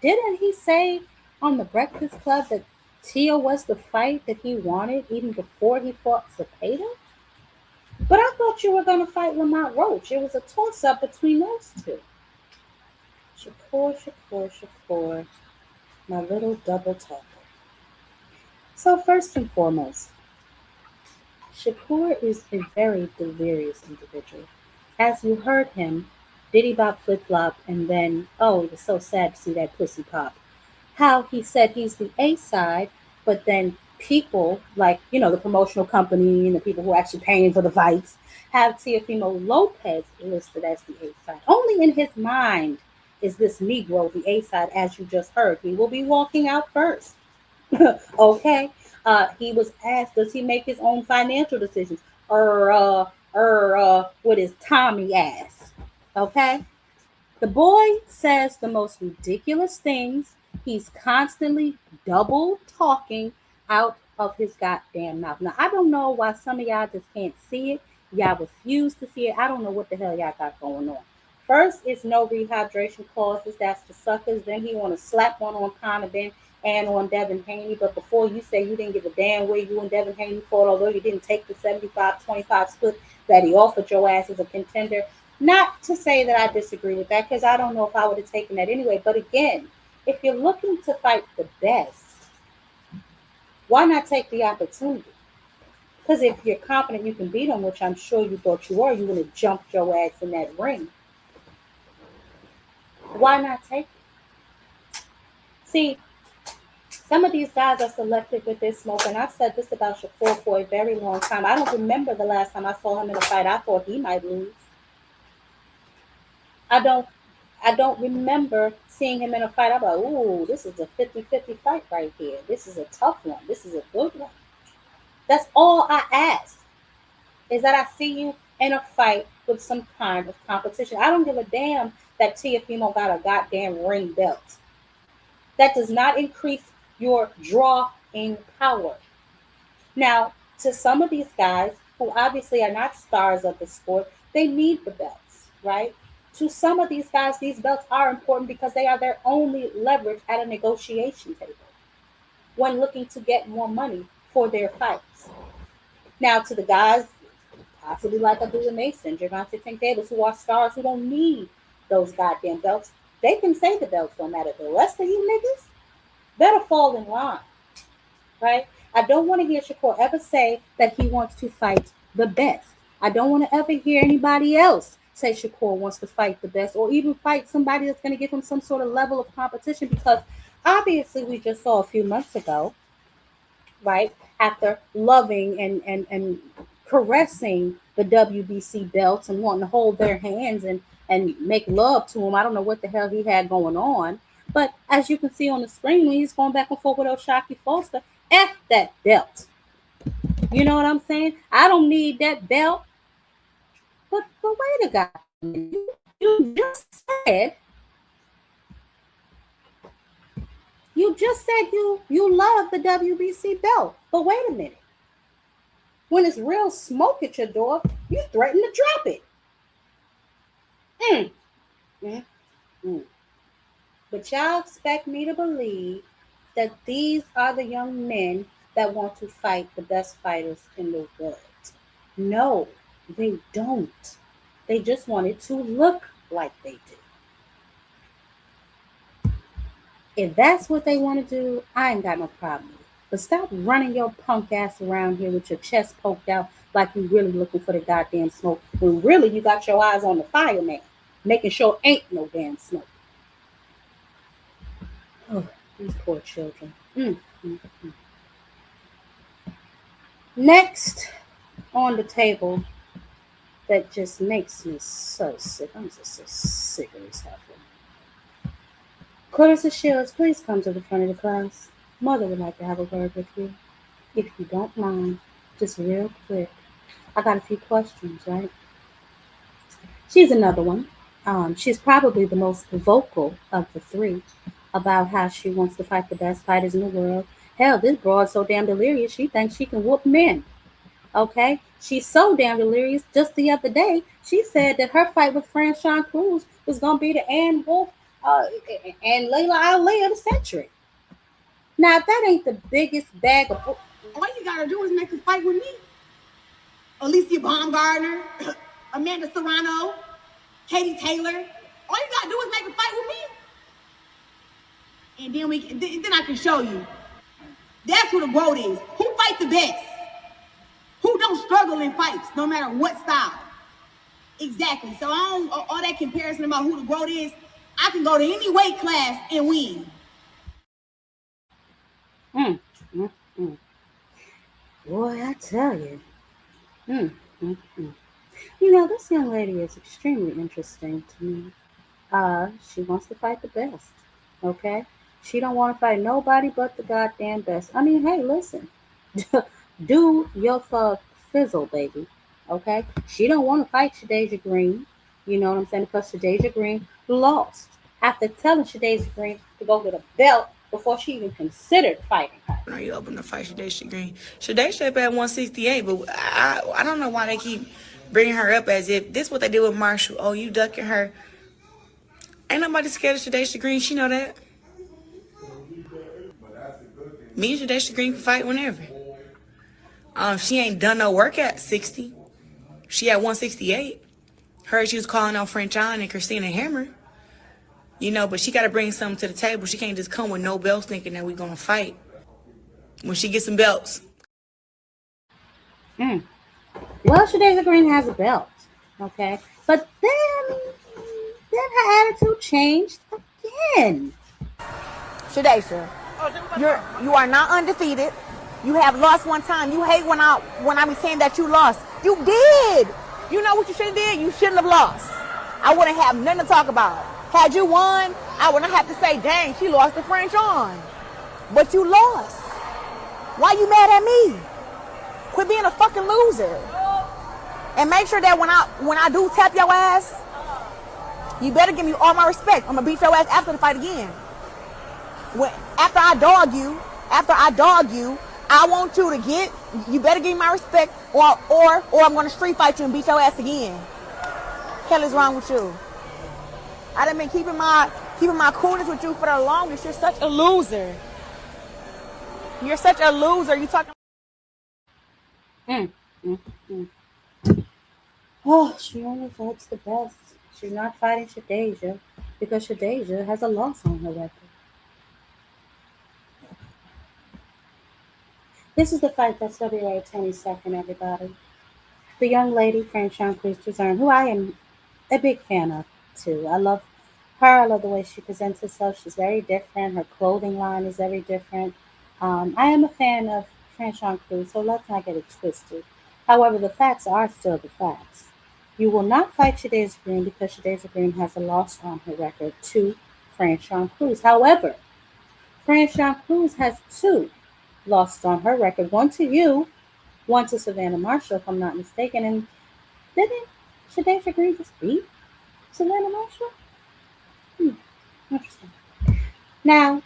didn't he say on the Breakfast Club that Tia was the fight that he wanted even before he fought Zepeda? But I thought you were going to fight Lamont Roach. It was a toss up between those two. Shakur, Shakur, Shakur, my little double talker. So, first and foremost, Shakur is a very delirious individual. As you heard him, Diddy Bop flip flop, and then, oh, it was so sad to see that pussy pop. How he said he's the A side, but then people like, the promotional company and the people who are actually paying for the fights have Teofimo Lopez listed as the A side. Only in his mind is this Negro the A side, as you just heard. He will be walking out first. Okay. He was asked, does he make his own financial decisions? With his Tommy ass. Okay. The boy says the most ridiculous things. He's constantly double talking out of his goddamn mouth. Now, I don't know why some of y'all just can't see it. Y'all refuse to see it. I don't know what the hell y'all got going on. First, it's no rehydration clauses. That's the suckers. Then he want to slap one on Conor Ben and on Devin Haney. But before you say you didn't give a damn where you and Devin Haney fought, although you didn't take the 75-25 split that he offered your ass as a contender, not to say that I disagree with that, because I don't know if I would have taken that anyway. But again, if you're looking to fight the best, why not take the opportunity? Because if you're confident you can beat him, which I'm sure you thought you were, you would have jumped your ass in that ring. Why not take it? See, some of these guys are selective with their smoke, and I've said this about Shakur for a very long time. I don't remember the last time I saw him in a fight. I thought he might lose. I don't I don't remember seeing him in a fight. I'm like, ooh, this is a 50-50 fight right here. This is a tough one. This is a good one. That's all I ask, is that I see you in a fight with some kind of competition. I don't give a damn that Tiafimo got a goddamn ring belt. That does not increase your drawing power. Now, to some of these guys who obviously are not stars of the sport, they need the belts, right? To some of these guys, these belts are important because they are their only leverage at a negotiation table when looking to get more money for their fights. Now, to the guys, possibly like Abdullah Mason, Gervonta Tank Davis, who are stars who don't need those goddamn belts, they can say the belts don't matter. The rest of you niggas better fall in line, right? I don't want to hear Shakur ever say that he wants to fight the best. I don't want to ever hear anybody else say Shakur wants to fight the best or even fight somebody that's going to give him some sort of level of competition, because obviously we just saw a few months ago, right, after loving and caressing the WBC belts and wanting to hold their hands and make love to them. I don't know what the hell he had going on. But as you can see on the screen, when he's going back and forth with O'Shaquie Foster, F that belt. You know what I'm saying? I don't need that belt. But wait a goddamn minute. You just said you love the WBC belt. But wait a minute. When it's real smoke at your door, you threaten to drop it. Mm, mm, mm. But y'all expect me to believe that these are the young men that want to fight the best fighters in the world. No, they don't. They just want it to look like they do. If that's what they want to do, I ain't got no problem with it. But stop running your punk ass around here with your chest poked out like you really looking for the goddamn smoke, when really you got your eyes on the fireman, making sure ain't no damn smoke. Oh, these poor children. Mm. Next on the table, that just makes me so sick. I'm just so sick of this happening. Clarissa Shields, please come to the front of the class. Mother would like to have a word with you, if you don't mind, just real quick. I got a few questions, right? She's another one. She's probably the most vocal of the three about how she wants to fight the best fighters in the world. Hell, this broad's so damn delirious, she thinks she can whoop men. Okay, she's so damn delirious. Just the other day, she said that her fight with Franchon Cruz was gonna be the Ann Wolf uh, and Layla Ali of the century. Now, if that ain't the biggest bag of All you gotta do is make a fight with me. Alicia Baumgartner, Amanda Serrano, Katie Taylor. All you gotta do is make a fight with me. And then I can show you. That's what the vote is. Who fight the best? Who don't struggle in fights, no matter what style? Exactly. So I don't all that comparison about who the GOAT is. I can go to any weight class and win. mm, mm, mm. Boy, I tell you. Mm, mm, mm. You know, this young lady is extremely interesting to me. She wants to fight the best. Okay? She don't want to fight nobody but the goddamn best. I mean, hey, listen. Do your fuck fizzle, baby. Okay? She don't want to fight Shadeja Green. You know what I'm saying? Because Shadeja Green lost after telling Shadeja Green to go get a belt before she even considered fighting her. Are you open to fight Shadeisha Green? Shadeisha up at 168, but I don't know why they keep bringing her up as if this is what they did with Marshall. Oh, you ducking her. Ain't nobody scared of Shadeisha Green. She know that. Me and Shadeisha Green can fight whenever. She ain't done no work at 60. She at 168. Heard she was calling out French John and Christina Hammer. You know, but she got to bring something to the table. She can't just come with no belts thinking that we gonna fight. When she gets some belts. Mm. Well, Shadeja Green has a belt. Okay? But then her attitude changed again. Shadaysha, you are not undefeated. You have lost one time. You hate when I be saying that you lost. You did. You know what you should have did? You shouldn't have lost. I wouldn't have nothing to talk about. Had you won, I wouldn't have to say, dang, she lost the French on. But you lost. Why you mad at me? Quit being a fucking loser. And make sure that when I do tap your ass, you better give me all my respect. I'm gonna beat your ass after the fight again. After I dog you, I want you to you better give me my respect or I'm gonna street fight you and beat your ass again. Hell is wrong with you? I done been keeping my coolness with you for the longest. You're such a loser. You're such a loser. You talking Mm, mm, mm. Oh, she only fights the best. She's not fighting Shadeja because Shadeja has a loss on her record. This is the fight that's February 22nd, everybody. The young lady, Franchon Cruz Duzerne, who I am a big fan of too. I love her. I love the way she presents herself. She's very different. Her clothing line is very different. I am a fan of Franchon Cruz, so let's not get it twisted. However, the facts are still the facts. You will not fight Shadeja Green because Shadeja Green has a loss on her record to Franchon Cruz. However, Franchon Cruz has two losses on her record. One to you, one to Savannah Marshall, if I'm not mistaken. And didn't Shadeja Green just beat Savannah Marshall? Hmm, interesting. Now,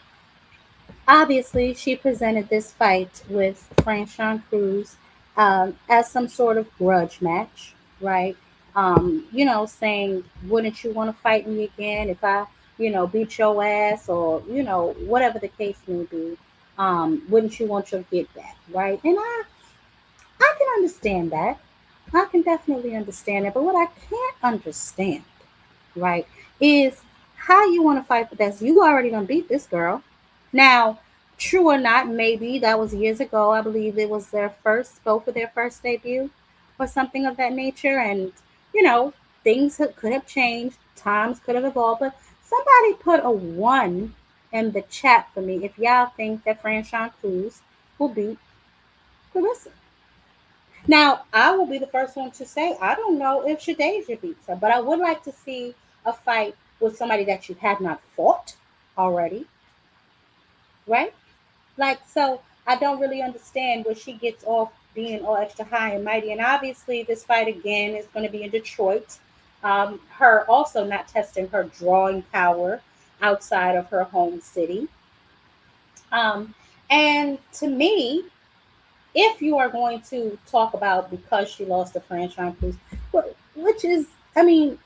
obviously, she presented this fight with Franchon Cruz as some sort of grudge match, right? Saying, wouldn't you want to fight me again if I, beat your ass or, whatever the case may be? Wouldn't you want your get back, right? And I can understand that. I can definitely understand it. But what I can't understand, right, is how you want to fight the best. You already done beat this girl. Now, true or not, maybe that was years ago. I believe it was both of their first debut or something of that nature. And, things could have changed, times could have evolved. But somebody put a one in the chat for me if y'all think that Franchon Cruz will beat Clarissa. Now, I will be the first one to say I don't know if Shadeja beats her, but I would like to see a fight with somebody that you have not fought already, right? Like, so I don't really understand where she gets off being all extra high and mighty. And obviously, this fight again is going to be in Detroit. Her also not testing her drawing power outside of her home city. And to me, If you are going to talk about because she lost to Franchon Cruz, which is, I mean,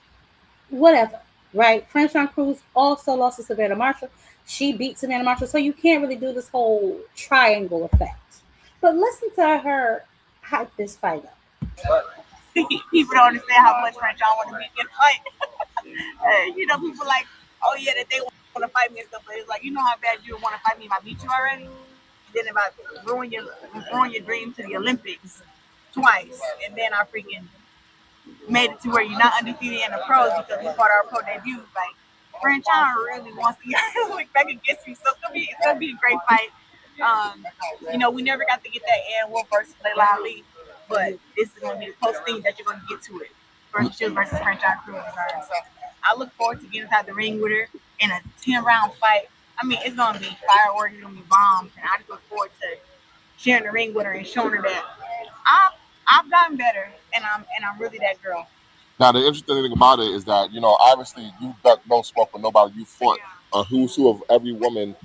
whatever, right? Franchon Cruz also lost to Savannah Marshall. She beat Savannah Marshall, so you can't really do this whole triangle effect. But listen to her hype this fight up. People don't understand how much French I want to beat me in a fight. People like, oh yeah, that they want to fight me and stuff, but it's like, you know how bad you want to fight me if I beat you already, and then if I ruin your dream to the Olympics twice, and then I freaking made it to where you're not undefeated in the pros because we fought our pro debuts. Like Franchon really wants to get back against me, so it's gonna be a great fight. We never got to get that Ann Wolf versus Layla Ali, but this is gonna be the close thing that you're gonna get to it. Versus Shields versus Franchon Cruz. So I look forward to getting inside the ring with her in a 10-round fight. I mean, it's gonna be fireworks, it's gonna be bombs, and I just look forward to sharing the ring with her and showing her that I've gotten better, and I'm really that girl. Now, the interesting thing about it is that obviously you don't smoke with nobody. You fought a who's who of every woman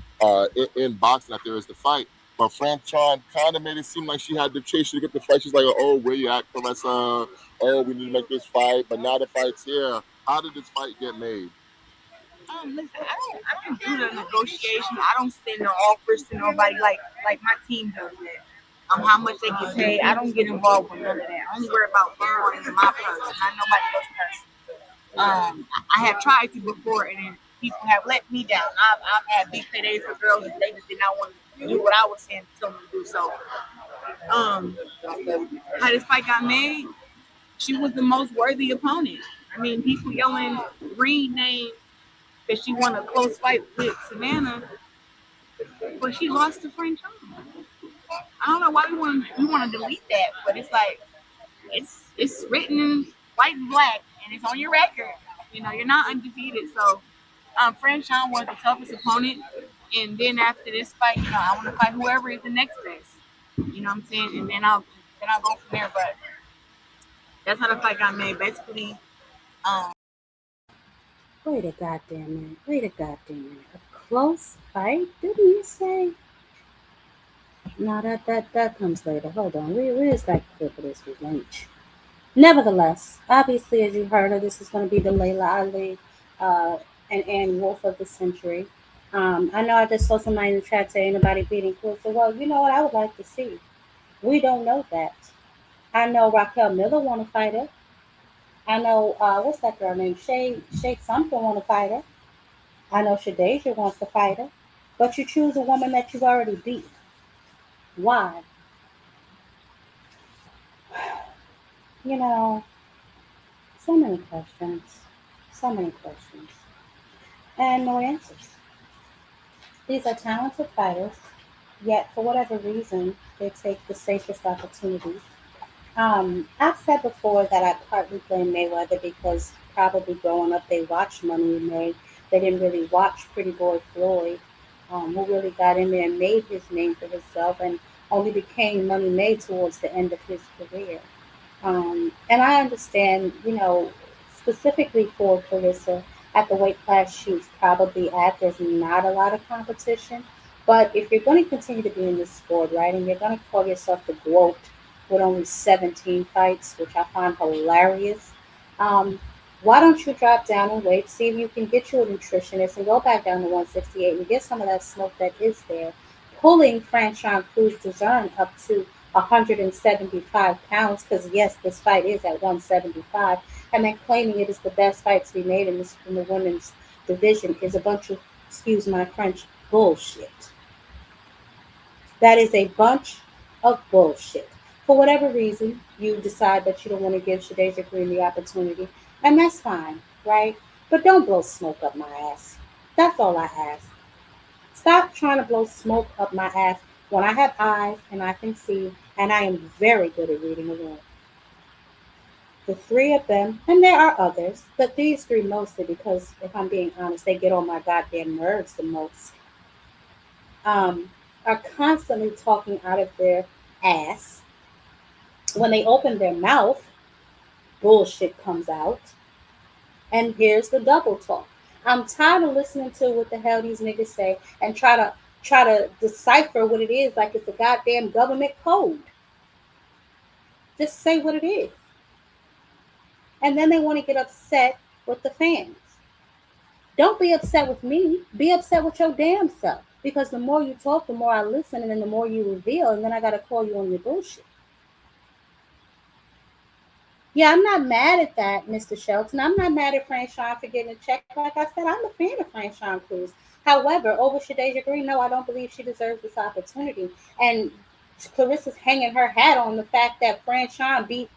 in boxing that there is to fight. But Franchon kind of made it seem like she had to chase you to get the fight. She's like, "Oh, where you at, Clarissa? Oh, we need to make this fight." But now the fight's here. How did this fight get made? Listen, I don't do the negotiation. I don't send no offers to nobody like my team does that. How much they get paid. I don't get involved with none of that. I only worry about funds in my purse, not nobody else's purse. I have tried to before, and then people have let me down. I've had big paydays for girls, and they just did not want to do what I was saying to tell them to do. So, how this fight got made, she was the most worthy opponent. I mean, people yelling Reed name because she won a close fight with Savannah, but she lost to Frank Jones. I don't know why we want to delete that, but it's like it's written in white and black, and it's on your record. You're not undefeated. So, Frank Sean was the toughest opponent, and then after this fight, I want to fight whoever is the next best. You know what I'm saying? And then I'll go from there. But that's how the fight got made. Basically, um, Wait a goddamn minute. Wait a goddamn minute. A close fight? Didn't you say? No, that comes later. Hold on. Where's that clip of this revenge? Nevertheless, obviously, as you heard of, this is going to be the Layla Ali uh, and Wolf of the Century. I know I just saw somebody in the chat say anybody beating Cruz. So, well, you know what I would like to see? We don't know that. I know Raquel Miller want to fight her. I know, what's that girl named? Shay something want to fight her. I know Shadeja wants to fight her. But you choose a woman that you've already beat. Why? You know, so many questions. So many questions. And no answers. These are talented fighters, yet for whatever reason, they take the safest opportunities. I've said before that I partly blame Mayweather because probably growing up they watched Money May. They didn't really watch Pretty Boy Floyd, who really got in there and made his name for himself and only became Money May towards the end of his career. And I understand, specifically for Clarissa, at the weight class she's probably at, there's not a lot of competition. But if you're going to continue to be in this sport, right, and you're going to call yourself the GOAT with only 17 fights, which I find hilarious, um, why don't you drop down in weight, see if you can get you a nutritionist and go back down to 168 and get some of that smoke that is there, pulling Franchon Cruz Dezern up to 175 pounds, because yes, this fight is at 175, and then claiming it is the best fight to be made in the women's division is a bunch of, excuse my French, bullshit. That is a bunch of bullshit. For whatever reason, you decide that you don't want to give Shadeja Green the opportunity, and that's fine, right? But don't blow smoke up my ass. That's all I ask. Stop trying to blow smoke up my ass when I have eyes and I can see, and I am very good at reading a room. The three of them, and there are others, but these three mostly because, if I'm being honest, they get on my goddamn nerves the most, um, are constantly talking out of their ass. When they open their mouth, bullshit comes out. And here's the double talk. I'm tired of listening to what the hell these niggas say and try to decipher what it is like it's a goddamn government code. Just say what it is. And then they want to get upset with the fans. Don't be upset with me. Be upset with your damn self. Because the more you talk, the more I listen, and then the more you reveal, and then I gotta call you on your bullshit. Yeah, I'm not mad at that, Mr. Shelton. I'm not mad at Franchon for getting a check. Like I said, I'm a fan of Franchon Cruz. However, over Shadeja Green, no, I don't believe she deserves this opportunity. And Clarissa's hanging her hat on the fact that Franchon beat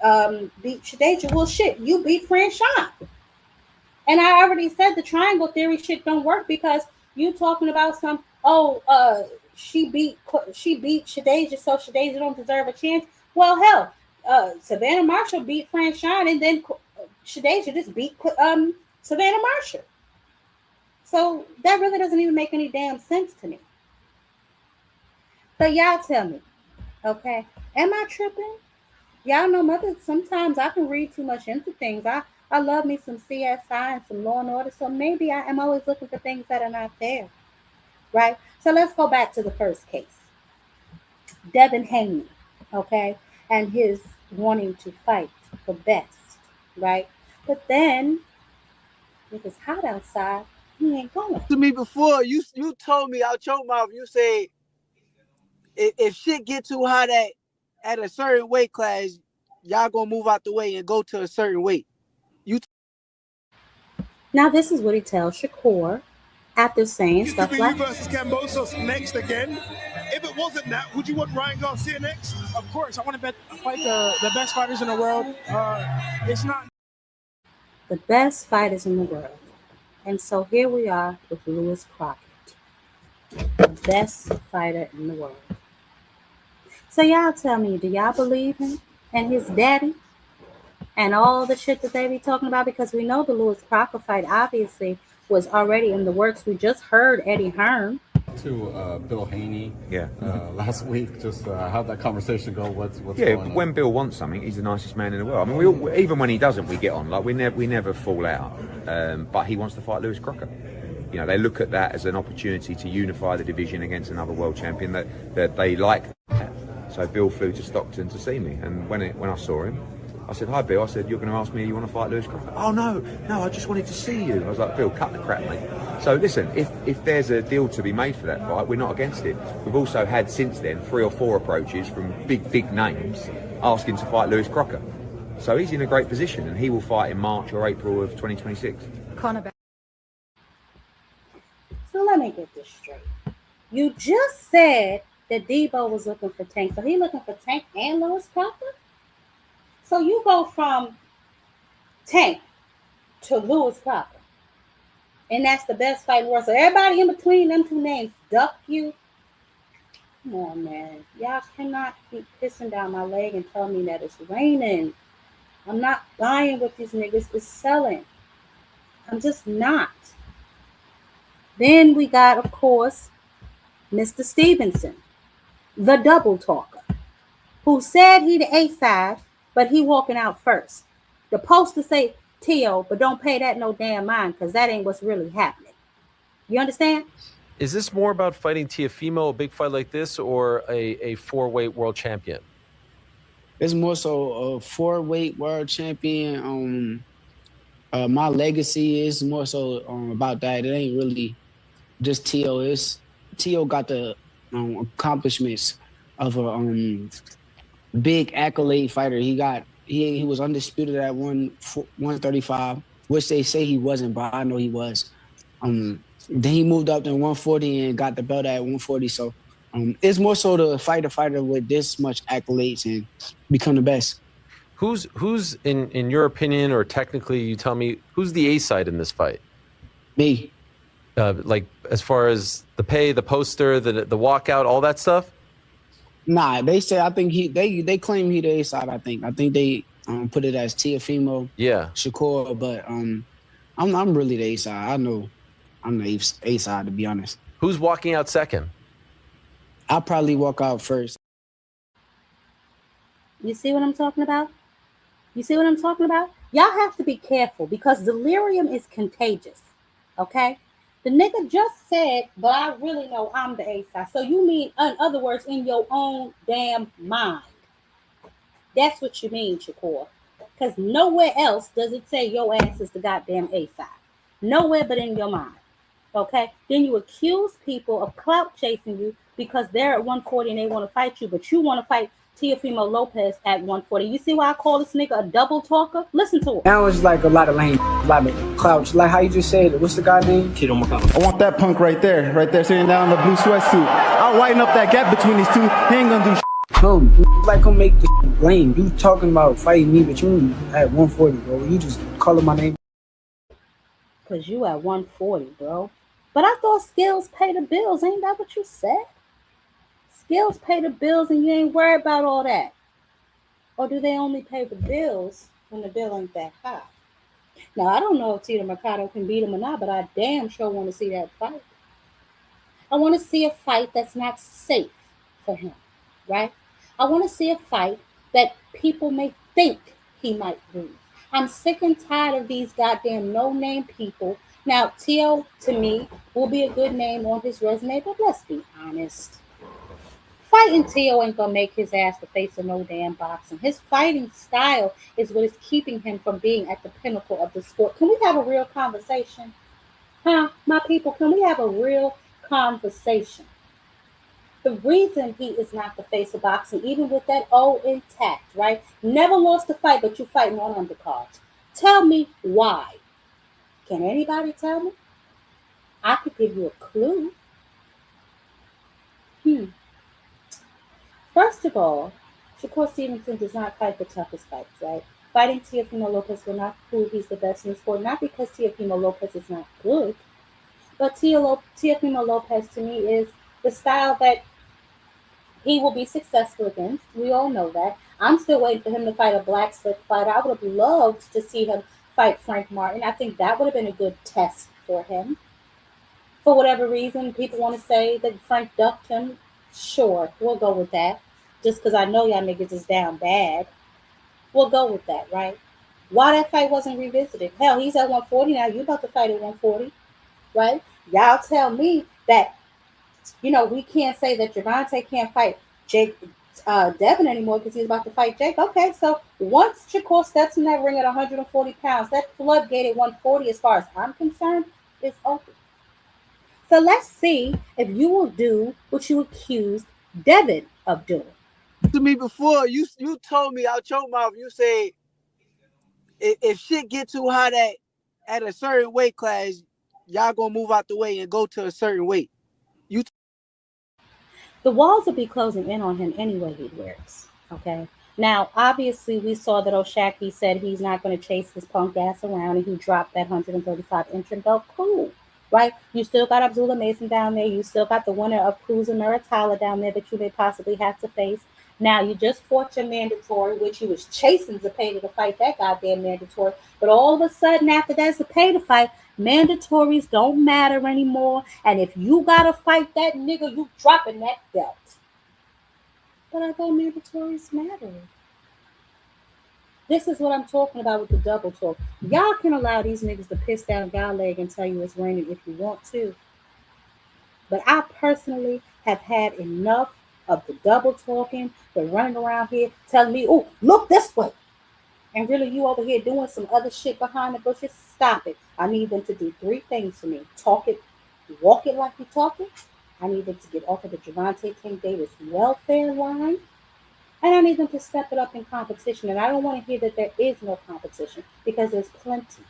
Shadeja. Well, shit, you beat Franchon. And I already said the triangle theory shit don't work because you talking about some she beat Shadeja, so Shadeja don't deserve a chance. Well, hell, Savannah Marshall beat Franchon, and then Shadeja just beat Savannah Marshall. So that really doesn't even make any damn sense to me. But y'all tell me, okay? Am I tripping? Y'all know mother. Sometimes I can read too much into things. I love me some CSI and some Law and Order. So maybe I am always looking for things that are not there, right? So let's go back to the first case, Devin Haney, okay, and his wanting to fight the best, right? But then if it's hot outside, he ain't going. To me before, you told me out your mouth, you say if shit get too hot at a certain weight class, y'all gonna move out the way and go to a certain weight. Now this is what he tells Shakur after saying It could stuff be you like, versus Kambosos next again. If it wasn't that, would you want Ryan Garcia next? Of course, I want to fight the best fighters in the world. It's not the best fighters in the world. And so here we are with Lewis Crockett, the best fighter in the world. So y'all tell me, do y'all believe him and his daddy and all the shit that they be talking about? Because we know the Lewis Crockett fight obviously was already in the works. We just heard Eddie Hearn. To Bill Haney. Yeah. Last week, just how'd that conversation go? What's yeah, going on? when Bill wants something, he's the nicest man in the world. I mean, even when he doesn't, we get on. Like we never fall out. But he wants to fight Lewis Crocker. You know, they look at that as an opportunity to unify the division against another world champion that they like. So Bill flew to Stockton to see me, and when I saw him, I said, "Hi, Bill." I said, "You're going to ask me you want to fight Lewis Crocker?" "Oh no, I just wanted to see you." I was like, "Bill, cut the crap, mate." So listen, if there's a deal to be made for that fight, we're not against it. We've also had since then 3 or 4 approaches from big names asking to fight Lewis Crocker. So he's in a great position, and he will fight in March or April of 2026. So let me get this straight. You just said that Debo was looking for Tank. So he looking for Tank and Lewis Crocker? So you go from Tank to Lewis Crocker. And that's the best fight in the world. So everybody in between them two names duck you. Come on, man. Y'all cannot keep pissing down my leg and tell me that it's raining. I'm not buying what these niggas is selling. I'm just not. Then we got, of course, Mr. Stevenson, the double talker, who said he the A-side, but he walking out first. The poster say Tio, but don't pay that no damn mind because that ain't what's really happening. You understand? Is this more about fighting Teofimo, a big fight like this, or a 4-weight world champion? It's more so a 4-weight world champion. My legacy is more so about that. It ain't really just T.O. T.O. got the accomplishments of a big accolade fighter. He was undisputed at 135, which they say he wasn't, but I know he was. Then he moved up to 140 and got the belt at 140. So it's more so to fight a fighter with this much accolades and become the best. Who's in your opinion, or technically, you tell me, who's the A side in this fight? Me. Like as far as the pay, the poster, the walkout, all that stuff. Nah, they say I think they claim he the A side. I think they put it as Teofimo, Shakur, but I'm really the A side. I know I'm the A side, to be honest. Who's walking out second? I'll probably walk out first. You see what I'm talking about? You see what I'm talking about? Y'all have to be careful because delirium is contagious. Okay? The nigga just said, but I really know I'm the A side. So you mean, in other words, in your own damn mind. That's what you mean, Shakur. Because nowhere else does it say your ass is the goddamn A side. Nowhere but in your mind. Okay? Then you accuse people of clout chasing you because they're at 140 and they want to fight you, but you want to fight Teofimo Lopez at 140. You see why I call this nigga a double talker? Listen to him. Now it's like a lot of lame, a lot of clouds. Like how you just said, what's the guy name? I want that punk right there, sitting down in the blue sweatsuit. I'll widen up that gap between these two. He ain't gonna do Like come make this lame. You talking about fighting me, but you at 140, bro. You just calling my name. Because you at 140, bro. But I thought skills pay the bills. Ain't that what you said? Skills pay the bills and you ain't worried about all that. Or do they only pay the bills when the bill ain't that high? Now, I don't know if Tito Mercado can beat him or not, but I damn sure want to see that fight. I want to see a fight that's not safe for him, right? I want to see a fight that people may think he might lose. I'm sick and tired of these goddamn no name people. Now, Tio, to me, will be a good name on his resume, but let's be honest. Fighting Tio ain't gonna make his ass the face of no damn boxing. His fighting style is what is keeping him from being at the pinnacle of the sport. Can we have a real conversation? Huh, my people, can we have a real conversation? The reason he is not the face of boxing, even with that O intact, right? Never lost a fight, but you fighting on undercards. Tell me why. Can anybody tell me? I could give you a clue. Hmm. First of all, Shakur Stevenson does not fight the toughest fights, right? Fighting Teofimo Lopez will not prove he's the best in the sport, not because Teofimo Lopez is not good, but Teofimo Lopez to me is the style that he will be successful against. We all know that. I'm still waiting for him to fight a black slip fighter. I would have loved to see him fight Frank Martin. I think that would have been a good test for him. For whatever reason, people want to say that Frank ducked him. Sure, we'll go with that. Just because I know y'all niggas is down bad. We'll go with that, right? Why that fight wasn't revisited? Hell, he's at 140 now. You about to fight at 140, right? Y'all tell me that we can't say that Javante can't fight Jake Devin anymore because he's about to fight Jake. Okay, so once Shakur steps in that ring at 140 pounds, that floodgate at 140, as far as I'm concerned, is open. So let's see if you will do what you accused Devin of doing. To me before, you told me out your mouth, you say if shit get too hot at a certain weight class, y'all gonna move out the way and go to a certain weight. You The walls will be closing in on him anyway he wears. Okay. Now, obviously, we saw that Oshaki said he's not going to chase his punk ass around and he dropped that 135 interim belt. Cool. Right? You still got Abdullah Mason down there. You still got the winner of Cruz and Maritala down there that you may possibly have to face. Now, you just fought your mandatory, which you was chasing Zepeda to fight that goddamn mandatory. But all of a sudden, after that Zepeda fight, mandatories don't matter anymore. And if you gotta fight that nigga, you dropping that belt. But I thought mandatories matter. This is what I'm talking about with the double talk. Y'all can allow these niggas to piss down y'all leg and tell you it's raining if you want to. But I personally have had enough of the double talking, the running around here telling me, oh, look this way. And really you over here doing some other shit behind the bushes. Stop it. I need them to do three things for me. Talk it, walk it like you talk it. I need them to get off of the Javante Tank Davis welfare line. And I need them to step it up in competition. And I don't want to hear that there is no competition because there's plenty.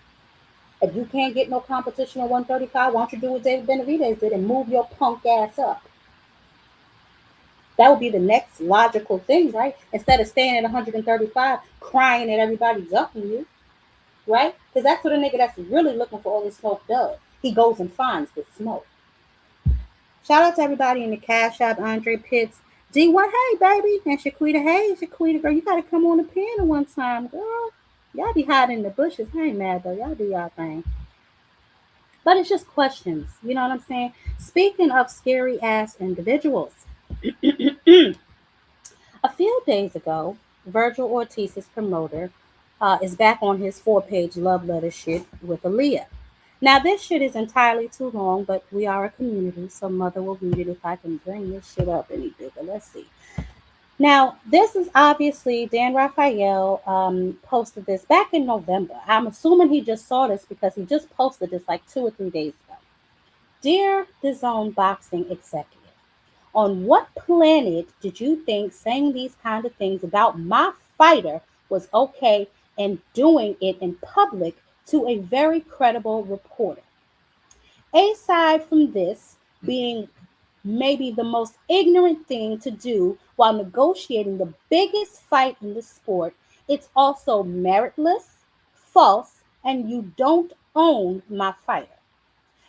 If you can't get no competition at 135, why don't you do what David Benavidez did and move your punk ass up? That would be the next logical thing, right? Instead of staying at 135, crying that everybody's upping you, right? Because that's what a nigga that's really looking for all this smoke does. He goes and finds the smoke. Shout out to everybody in the Cash App, Andre Pitts, D1, hey baby, and Shaquita, hey Shaquita, girl, you gotta come on the panel one time, girl. Y'all be hiding in the bushes. I ain't mad though. Y'all do y'all thing. But it's just questions. You know what I'm saying? Speaking of scary ass individuals, a few days ago, Virgil Ortiz's promoter is back on his 4-page love letter shit with Aaliyah. Now, this shit is entirely too long, but we are a community, so Mother will read it if I can bring this shit up any bigger. Let's see. Now, this is obviously Dan Raphael posted this back in November. I'm assuming he just saw this because he just posted this like 2 or 3 days ago. Dear the Zone Boxing Executive, on what planet did you think saying these kind of things about my fighter was okay and doing it in public to a very credible reporter? Aside from this being maybe the most ignorant thing to do while negotiating the biggest fight in the sport, it's also meritless, false, and you don't own my fighter.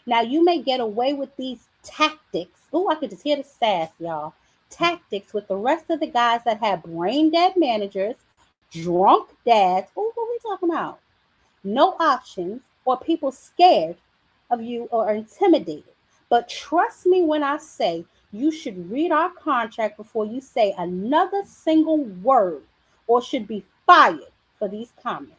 Now, you may get away with these tactics. Oh, I could just hear the sass, y'all. Tactics with the rest of the guys that have brain dead managers, drunk dads. Oh, what are we talking about? No options, or people scared of you or intimidated. But trust me when I say you should read our contract before you say another single word or should be fired for these comments.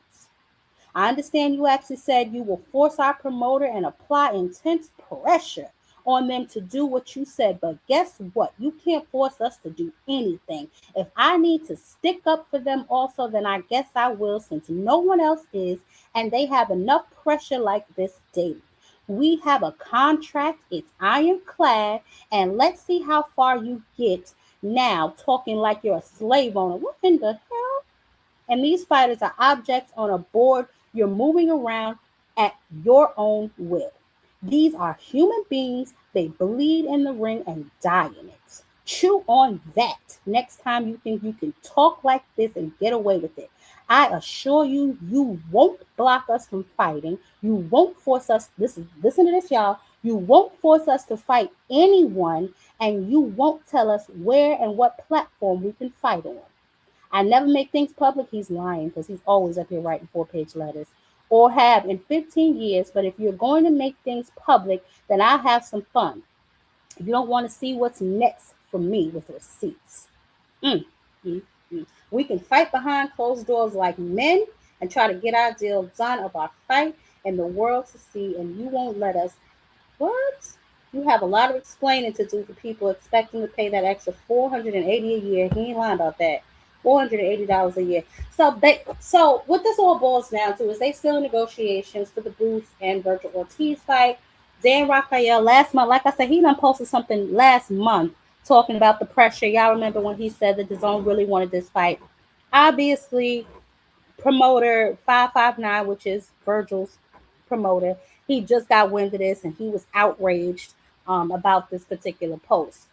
I understand you actually said you will force our promoter and apply intense pressure on them to do what you said, but guess what? You can't force us to do anything. If I need to stick up for them also, then I guess I will since no one else is, and they have enough pressure like this daily. We have a contract, it's ironclad, and let's see how far you get now talking like you're a slave owner. What in the hell? And these fighters are objects on a board you're moving around at your own will. These are human beings. They bleed in the ring and die in it. Chew on that next time you think you can talk like this and get away with it. I assure you, you won't block us from fighting. You won't force us. Listen to this, y'all. You won't force us to fight anyone, and you won't tell us where and what platform we can fight on. I never make things public. He's lying because he's always up here writing 4 page letters or have in 15 years. But if you're going to make things public, then I'll have some fun. If you don't want to see what's next for me with receipts, mm, mm, mm. We can fight behind closed doors like men and try to get our deal done of our fight and the world to see, and you won't let us. What? You have a lot of explaining to do for people expecting to pay that extra 480 a year. He ain't lying about that. $480 a year. So what this all boils down to is they still in negotiations for the Boots and Virgil Ortiz fight. Dan Raphael last month, like I said, he done posted something last month talking about the pressure. Y'all remember when he said that the zone really wanted this fight. Obviously, promoter 559, which is Virgil's promoter, he just got wind of this and he was outraged about this particular post.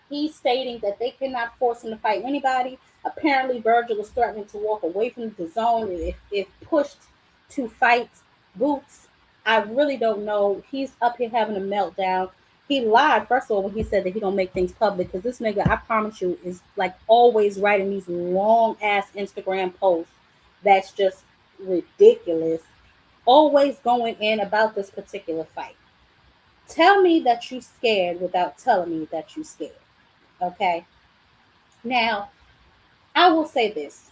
He's stating that they cannot force him to fight anybody. Apparently, Virgil is threatening to walk away from the zone if pushed to fight Boots. I really don't know. He's up here having a meltdown. He lied, first of all, when he said that he don't make things public because this nigga, I promise you, is like always writing these long ass Instagram posts that's just ridiculous. Always going in about this particular fight. Tell me that you scared without telling me that you scared. Okay. Now, I will say this.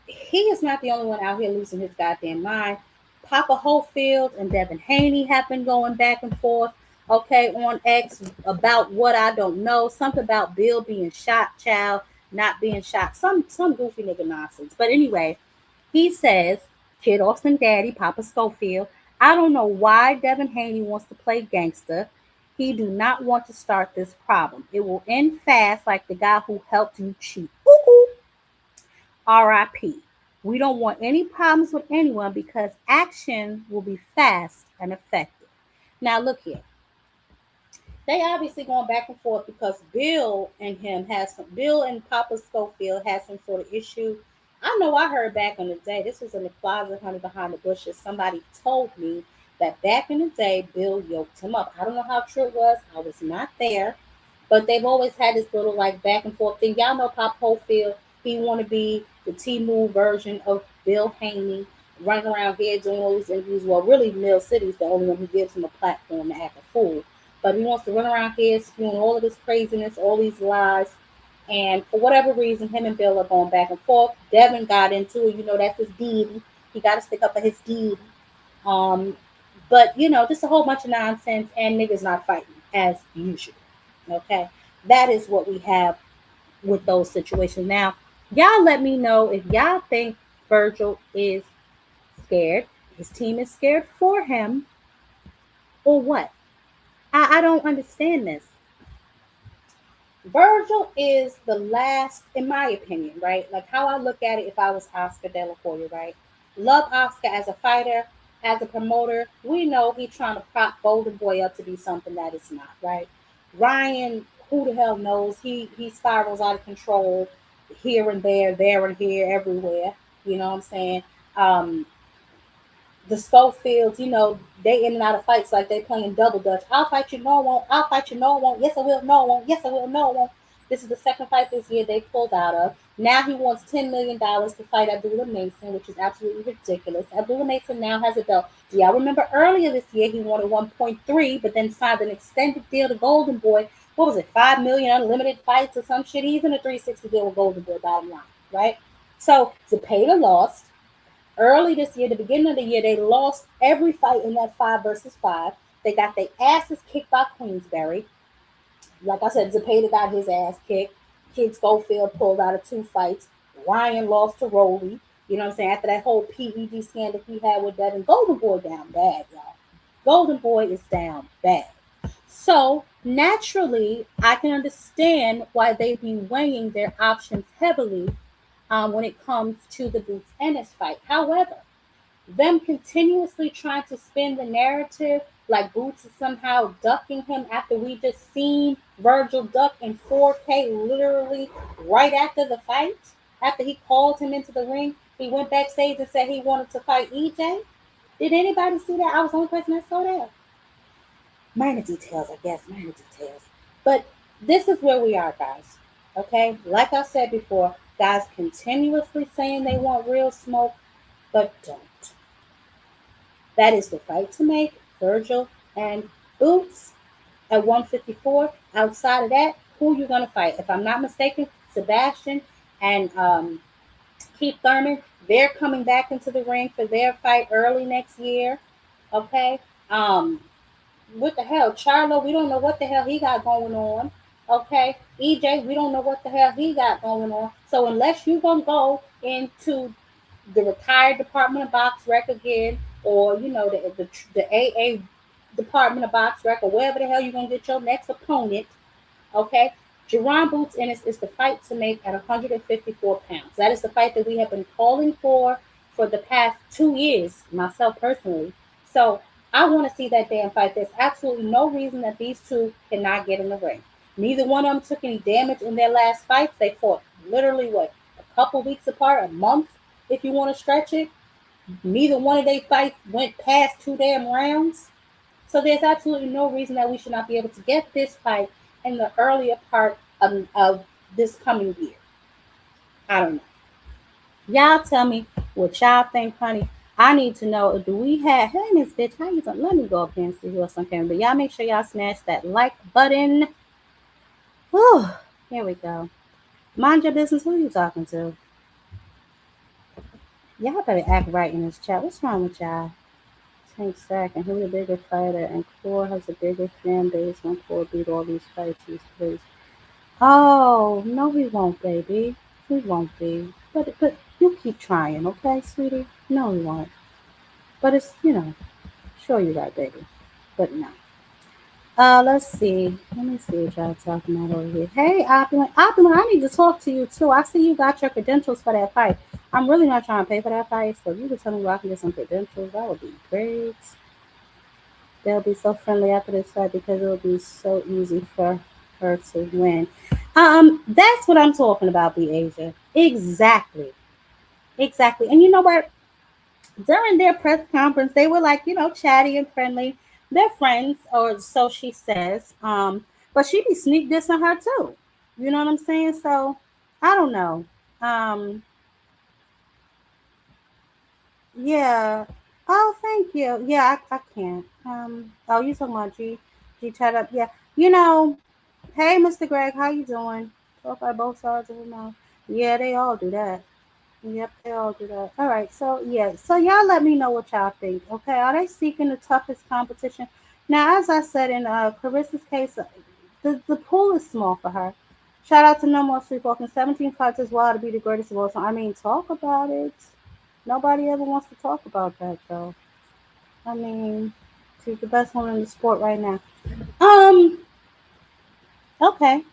He is not the only one out here losing his goddamn mind. Papa Holyfield and Devin Haney have been going back and forth, okay, on X about what I don't know. Something about Bill being shot, child, not being shot. Some goofy nigga nonsense. But anyway, he says, Kid Austin Daddy, Papa Schofield, I don't know why Devin Haney wants to play gangster. He do not want to start this problem. It will end fast like the guy who helped you cheat. Ooh, RIP. We don't want any problems with anyone because action will be fast and effective. Now look here. They obviously going back and forth because Bill and Papa Schofield has some sort of issue. I know I heard back in the day, this was in the closet, honey, behind the bushes. Somebody told me that back in the day, Bill yoked him up. I don't know how true it was. I was not there. But they've always had this little like back and forth thing. Y'all know Pop Holyfield. He want to be the T-Move version of Bill Haney, running around here doing all these interviews. Well, really, Mill City's the only one who gives him a platform to act a fool. But he wants to run around here spewing all of this craziness, all these lies. And for whatever reason, him and Bill are going back and forth. Devin got into it. You know, that's his deity. He got to stick up for his deity. Um, But just a whole bunch of nonsense and niggas not fighting as usual. Okay, that is what we have with those situations. Now, y'all let me know if y'all think Virgil is scared, his team is scared for him, or what. I don't understand this. Virgil is the last, in my opinion, right? Like how I look at it if I was Oscar De La Hoya, right? Love Oscar as a fighter, as a promoter. We know he's trying to prop Golden Boy up to be something that it's not, right? Ryan, who the hell knows? He spirals out of control here and there and here, everywhere. You know what I'm saying? Um, the Schofields, they in and out of fights like they playing double dutch. I'll fight you, no I won't. I'll fight you, no I won't. Yes I will, no I won't. Yes I will, no I won't. This is the second fight this year they pulled out of. Now he wants $10 million to fight Abdullah Mason, which is absolutely ridiculous. Abdullah Mason now has a belt. Do y'all remember earlier this year he wanted 1.3, but then signed an extended deal to Golden Boy. What was it, 5 million unlimited fights or some shit? He's in a 360 deal with Golden Boy, bottom line, right? So Zepeda lost. Early this year, the beginning of the year, they lost every fight in that 5 versus 5. They got their asses kicked by Queensberry. Like I said, Zepeda got his ass kicked. Kid Schofield pulled out of 2 fights. Ryan lost to Rowley. You know what I'm saying? After that whole PED scandal he had with Devin, Golden Boy down bad, y'all. Golden Boy is down bad. So naturally, I can understand why they be weighing their options heavily when it comes to the Boots Ennis fight. However, them continuously trying to spin the narrative like Boots is somehow ducking him after we just seen Virgil duck in 4K literally right after the fight. After he called him into the ring, he went backstage and said he wanted to fight EJ. Did anybody see that? I was the only person that saw that. Minor details, I guess, minor details. But this is where we are, guys. Okay? Like I said before, guys continuously saying they want real smoke, but don't. That is the fight to make. Virgil and Boots at 154. Outside of that, who you gonna fight? If I'm not mistaken, Sebastian and Keith Thurman, they're coming back into the ring for their fight early next year. Okay. What the hell? Charlo, we don't know what the hell he got going on. Okay. EJ, we don't know what the hell he got going on. So unless you gonna go into the retired Department of Box Rec again, or the AA Department of Box Rec, or wherever the hell you're gonna get your next opponent. Okay, Jerron Boots Ennis is the fight to make at 154 pounds. That is the fight that we have been calling for the past 2 years, myself personally. So I want to see that damn fight. There's absolutely no reason that these two cannot get in the ring. Neither one of them took any damage in their last fights. They fought literally what, a couple weeks apart, a month, if you want to stretch it. Neither one of their fights went past 2 damn rounds. So there's absolutely no reason that we should not be able to get this fight in the earlier part of this coming year. I don't know. Y'all tell me what y'all think, honey. I need to know, do we have, hey, Miss Bitch, how you doing? Let me go up here and see who else on camera. But y'all make sure y'all smash that like button. Whew, here we go. Mind your business. Who are you talking to? Y'all better act right in this chat. What's wrong with y'all? Tank Sack and who the bigger fighter, and Core has a bigger fan base when Core beat all these fights he's placed. Oh, no, we won't, baby. We won't be. But you keep trying, okay, sweetie? No, we won't. But it's, sure you're right, baby. But no. Let's see. Let me see what y'all talking about over here. Hey, Opulent. Opulent, I need to talk to you too. I see you got your credentials for that fight. I'm really not trying to pay for that fight, so if you could tell me where I can get some credentials, that would be great. They'll be so friendly after this fight because it'll be so easy for her to win. That's what I'm talking about, B Asia. Exactly. Exactly. And you know what? During their press conference, they were like, chatty and friendly. They're friends, or so she says. But she be sneak dissing her too. You know what I'm saying? So I don't know. Um, yeah. Oh, thank you. Yeah, I can't. Oh, you talking about G chat up? Yeah. Hey, Mr. Greg, how you doing? Talk by both sides of the mouth. Yeah, they all do that. Yep, they all do that. All right, so yeah, so y'all let me know what y'all think. Okay, are they seeking the toughest competition? Now, as I said in Carissa's case, the pool is small for her. Shout out to No More Sleepwalking. 17 fights as well to be the greatest of all time. I mean, talk about it. Nobody ever wants to talk about that though. I mean, she's the best woman in the sport right now. Um, okay,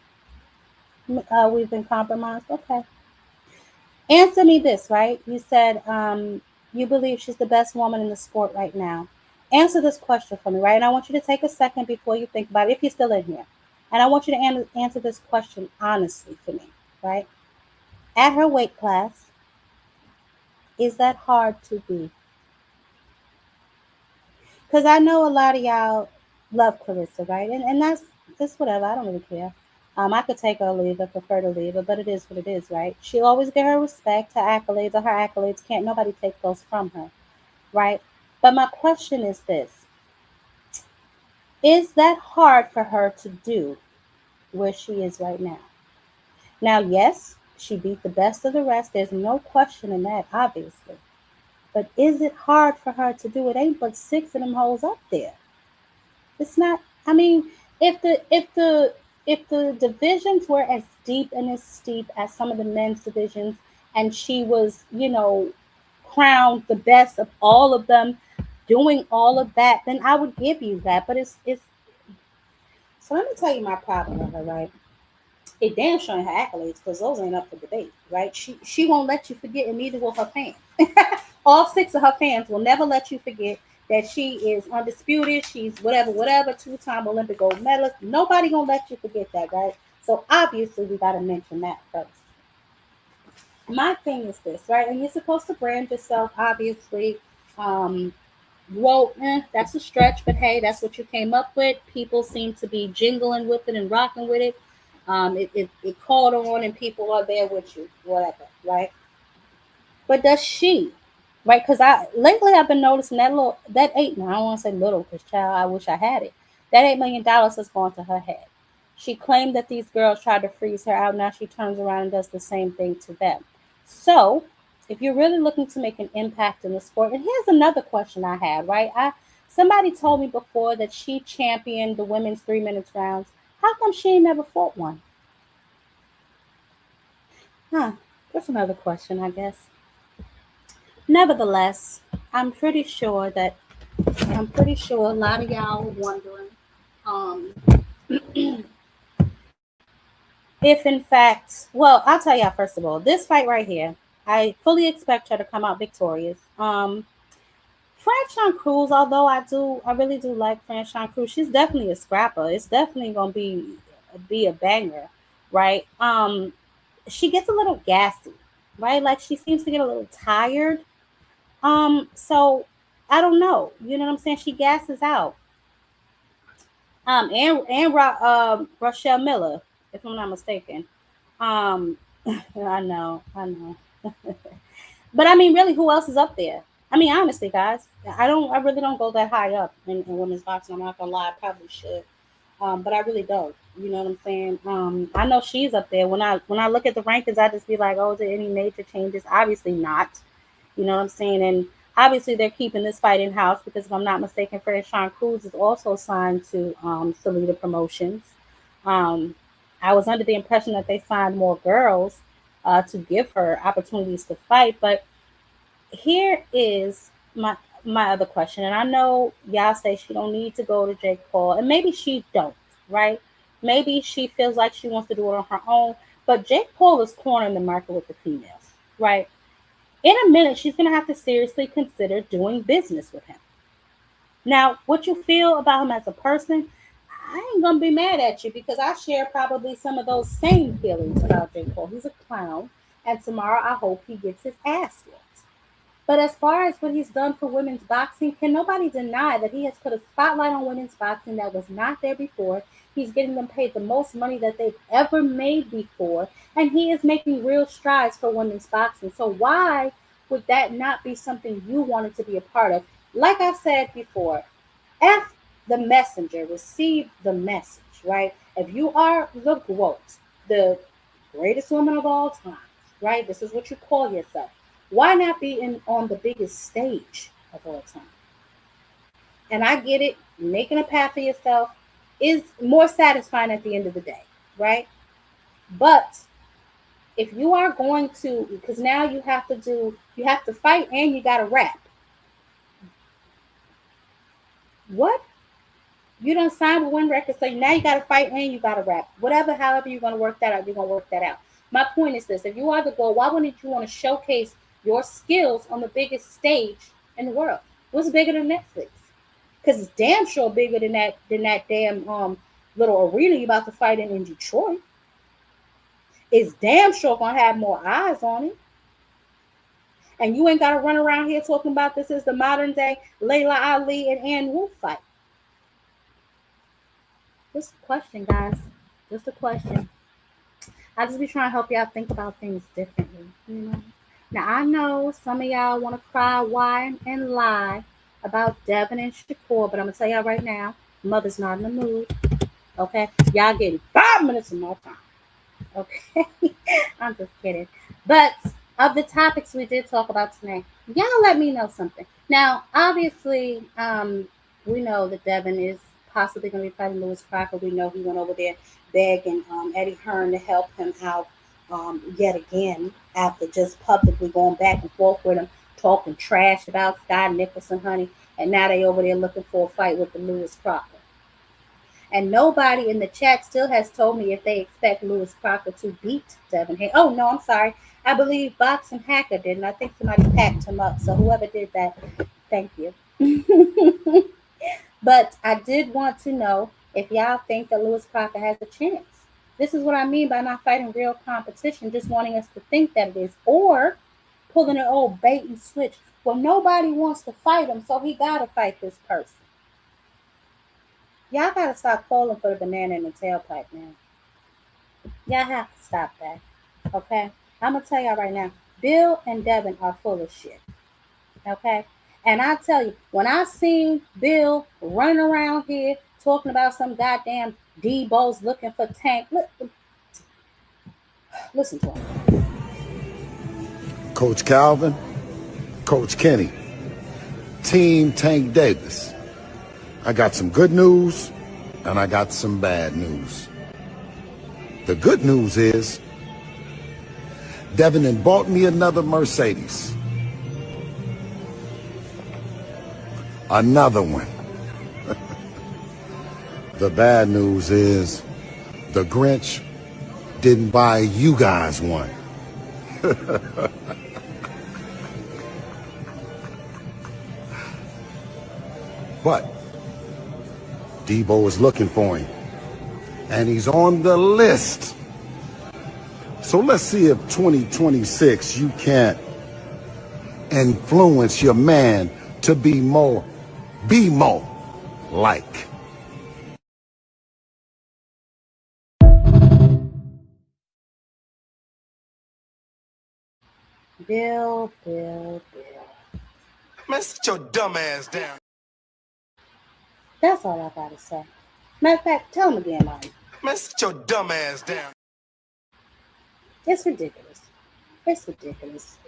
we've been compromised. Okay, answer me this, right? You said you believe she's the best woman in the sport right now. Answer this question for me, right? And I want you to take a second before you think about it, if you're still in here. And I want you to answer this question honestly for me, right? At her weight class, is that hard to be? Because I know a lot of y'all love Clarissa, right? And that's whatever. I don't really care. I could take her or leave her, prefer to leave her, but it is what it is, right? She'll always get her respect, her accolades, or her accolades. Can't nobody take those from her, right? But my question is this: is that hard for her to do where she is right now? Now, yes, she beat the best of the rest. There's no question in that, obviously. But is it hard for her to do? It ain't but six of them holes up there. It's not. I mean, if the divisions were as deep and as steep as some of the men's divisions, and she was, crowned the best of all of them, doing all of that, then I would give you that. But it's so let me tell you my problem with her, right? It damn sure ain't her accolades because those ain't up for debate, right? She won't let you forget, and neither will her fans. All six of her fans will never let you forget that she is undisputed. She's whatever, whatever, two-time Olympic gold medalist. Nobody gonna let you forget that, right? So obviously we gotta mention that first. My thing is this, right? And you're supposed to brand yourself, obviously. Um, well, that's a stretch, but hey, that's what you came up with. People seem to be jingling with it and rocking with it. It caught on, and people are there with you, whatever, right? But does she? Right? Because I lately I've been noticing that eight. Now I don't want to say little because child, I wish I had it. That $8 million has gone to her head. She claimed that these girls tried to freeze her out. Now she turns around and does the same thing to them. So, if you're really looking to make an impact in the sport, and here's another question I had. Right? I Somebody told me before that she championed the women's 3 minutes rounds. How come she ain't never fought one? Huh? That's another question, I guess. Nevertheless, I'm pretty sure a lot of y'all are wondering um, if, in fact, well, I'll tell y'all first of all, this fight right here, I fully expect her to come out victorious. Franchon Cruz, although I really do like Franchon Cruz. She's definitely a scrapper. It's definitely gonna be a banger, right? She gets a little gassy, right? Like she seems to get a little tired. So I don't know. You know what I'm saying? She gasses out. Rochelle Miller, if I'm not mistaken. Um, I know. But I mean, really, who else is up there? I mean, honestly, guys, I really don't go that high up in women's boxing. I'm not gonna lie, I probably should, but I really don't. You know what I'm saying? I know she's up there. When I look at the rankings, I just be like, oh, is there any major changes? Obviously not. You know what I'm saying? And obviously they're keeping this fight in house because if I'm not mistaken, Sean Cruz is also signed to Salida Promotions. Um, I was under the impression that they signed more girls to give her opportunities to fight, but here is my other question, and I know y'all say she don't need to go to Jake Paul, and maybe she don't, right? Maybe she feels like she wants to do it on her own, but Jake Paul is cornering the market with the females, right? In a minute, she's going to have to seriously consider doing business with him. Now, what you feel about him as a person, I ain't going to be mad at you because I share probably some of those same feelings about Jake Paul. He's a clown, and tomorrow I hope he gets his ass whooped. But as far as what he's done for women's boxing, can nobody deny that he has put a spotlight on women's boxing that was not there before? He's getting them paid the most money that they've ever made before, and he is making real strides for women's boxing. So why would that not be something you wanted to be a part of? Like I said before, F the messenger, receive the message, right? If you are the GOAT, the greatest woman of all time, right? This is what you call yourself. Why not be on the biggest stage of all time? And I get it, making a path for yourself is more satisfying at the end of the day, right? But if you are going to, because now you have to fight and you got to rap. What? You don't sign with one record, so now you got to fight and you got to rap. Whatever, however you're going to work that out, you're going to work that out. My point is this: if you are the goal, why wouldn't you want to showcase your skills on the biggest stage in the world? What's bigger than Netflix? Because it's damn sure bigger than that damn little arena you about to fight in Detroit. It's damn sure gonna have more eyes on it. And you ain't gotta run around here talking about this is the modern day Layla Ali and Ann Wolf fight. Just a question, guys. Just a question. I just be trying to help y'all think about things differently, you know. Now I know some of y'all want to cry, whine, and lie about Devin and Shakur, but I'm gonna tell y'all right now, mother's not in the mood. Okay, y'all getting 5 minutes of my time. Okay, I'm just kidding. But of the topics we did talk about tonight, y'all let me know something. Now, obviously, we know that Devin is possibly going to be fighting Lewis Crocker. We know he went over there begging Eddie Hearn to help him out yet again after just publicly going back and forth with him, talking trash about Sky Nicholson, honey. And now they over there looking for a fight with the Lewis Crocker. And nobody in the chat still has told me if they expect Lewis Crocker to beat Devin Haney. Oh, no, I'm sorry. I believe Boxing Hacker did, and I think somebody packed him up. So whoever did that, thank you. But I did want to know if y'all think that Lewis Crocker has a chance. This is what I mean by not fighting real competition, just wanting us to think that it is, or pulling an old bait and switch. Well, nobody wants to fight him, so he got to fight this person. Y'all gotta stop calling for the banana in the tailpipe, man. Y'all have to stop that. Okay? I'm gonna tell y'all right now, Bill and Devin are full of shit. Okay? And I tell you, when I seen Bill running around here talking about some goddamn Debo's looking for Tank, listen to him. Coach Calvin, Coach Kenny, Team Tank Davis. I got some good news and I got some bad news. The good news is Devin had bought me another Mercedes. Another one. The bad news is the Grinch didn't buy you guys one. But Debo is looking for him, and he's on the list. So let's see if 2026 you can't influence your man to be more like. Bill. Man, sit your dumb ass down. That's all I gotta say. Matter of fact, tell him again, Marty. Man, sit your dumb ass down. It's ridiculous. It's ridiculous.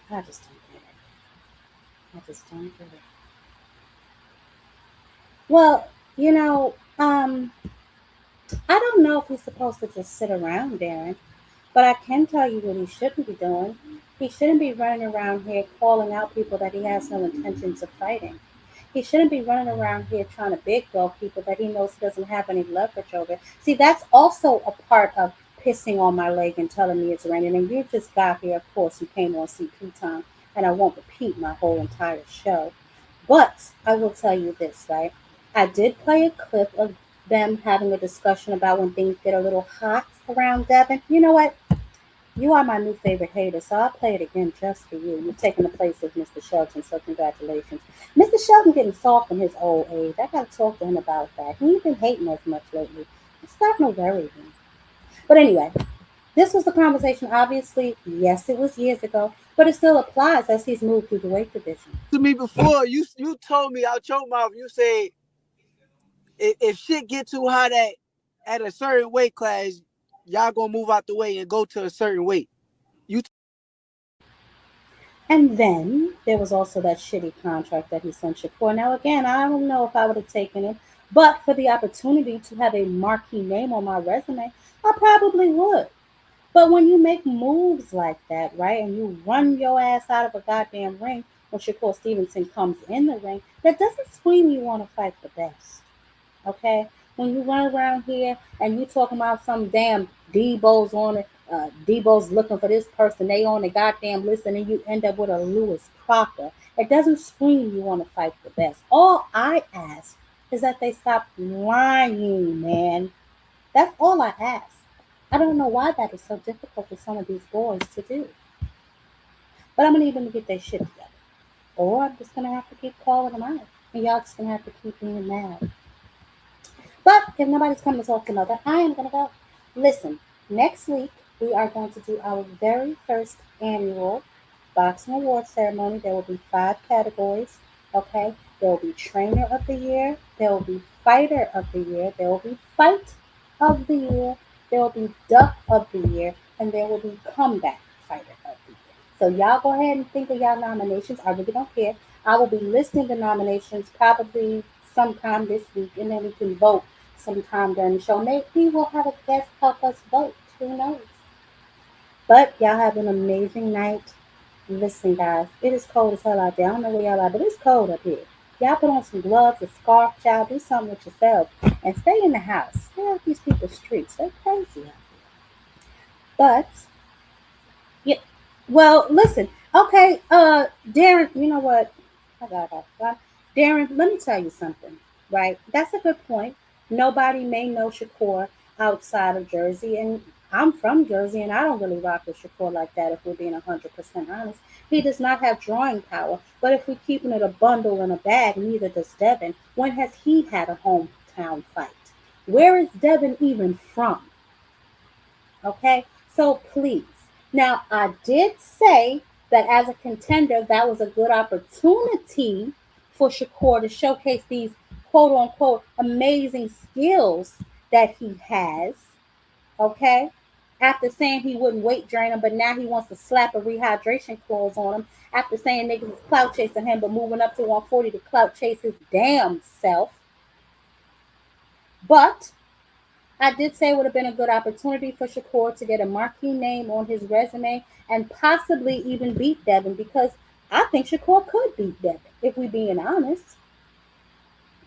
I just don't get it. I just don't get it. Well, I don't know if he's supposed to just sit around, Darren, but I can tell you what he shouldn't be doing. He shouldn't be running around here calling out people that he has no intentions of fighting. He shouldn't be running around here trying to big dog people that he knows he doesn't have any leverage over. See, that's also a part of pissing on my leg and telling me it's raining. And you just got here, of course, you came on CP time, and I won't repeat my whole entire show. But I will tell you this, right? I did play a clip of them having a discussion about when things get a little hot around Devin. You know what? You are my new favorite hater, so I'll play it again just for you. You're taking the place of Mr. Shelton, so congratulations. Mr. Shelton getting soft in his old age. I gotta talk to him about that. He ain't been hating as much lately. It's not no very thing. But anyway, this was the conversation. Obviously, yes, it was years ago, but it still applies as he's moved through the weight division. To me before, you told me out your mouth, you say if shit get too hot at a certain weight class, y'all gonna move out the way and go to a certain weight. You And then there was also that shitty contract that he sent Shakur. Now, again, I don't know if I would have taken it, but for the opportunity to have a marquee name on my resume, I probably would. But when you make moves like that, right, and you run your ass out of a goddamn ring when Shakur Stevenson comes in the ring, that doesn't scream you want to fight the best. Okay? When you run around here and you talking about some damn Debo's on it, Debo's looking for this person, they on the goddamn list, and then you end up with a Lewis Crocker. It doesn't scream you want to fight the best. All I ask is that they stop lying, man. That's all I ask. I don't know why that is so difficult for some of these boys to do. But I'm gonna need them to get their shit together. Or I'm just gonna have to keep calling them out. And y'all just gonna have to keep being mad. But if nobody's coming to talk to another, I am going to go. Listen, next week we are going to do our very first annual boxing award ceremony. There will be 5 categories. Okay, there will be trainer of the year, there will be fighter of the year, there will be fight of the year, there will be duck of the year, and there will be comeback fighter of the year. So y'all go ahead and think of y'all nominations. I really don't care. I will be listing the nominations probably sometime this week, and then we can vote sometime during the show. Maybe we'll have a guest help us vote. Who knows? But y'all have an amazing night. Listen, guys, it is cold as hell out there. I don't know where y'all are, but it's cold up here. Y'all put on some gloves, a scarf, child, do something with yourself, and stay in the house. Stay off these people's streets. They're crazy out there. But yeah. Well, listen. Okay, Darren, you know what? I got. Darren, let me tell you something, right? That's a good point. Nobody may know Shakur outside of Jersey, and I'm from Jersey, and I don't really rock with Shakur like that, if we're being 100% honest. He does not have drawing power, but if we're keeping it a bundle in a bag, neither does Devin. When has he had a hometown fight? Where is Devin even from? Okay, so please. Now, I did say that as a contender, that was a good opportunity for Shakur to showcase these quote unquote amazing skills that he has. Okay, after saying he wouldn't weight drain him, but now he wants to slap a rehydration clause on him. After saying niggas is clout chasing him, but moving up to 140 to clout chase his damn self. But I did say it would have been a good opportunity for Shakur to get a marquee name on his resume and possibly even beat Devin, because I think Shakur could beat Devin, if we're being honest.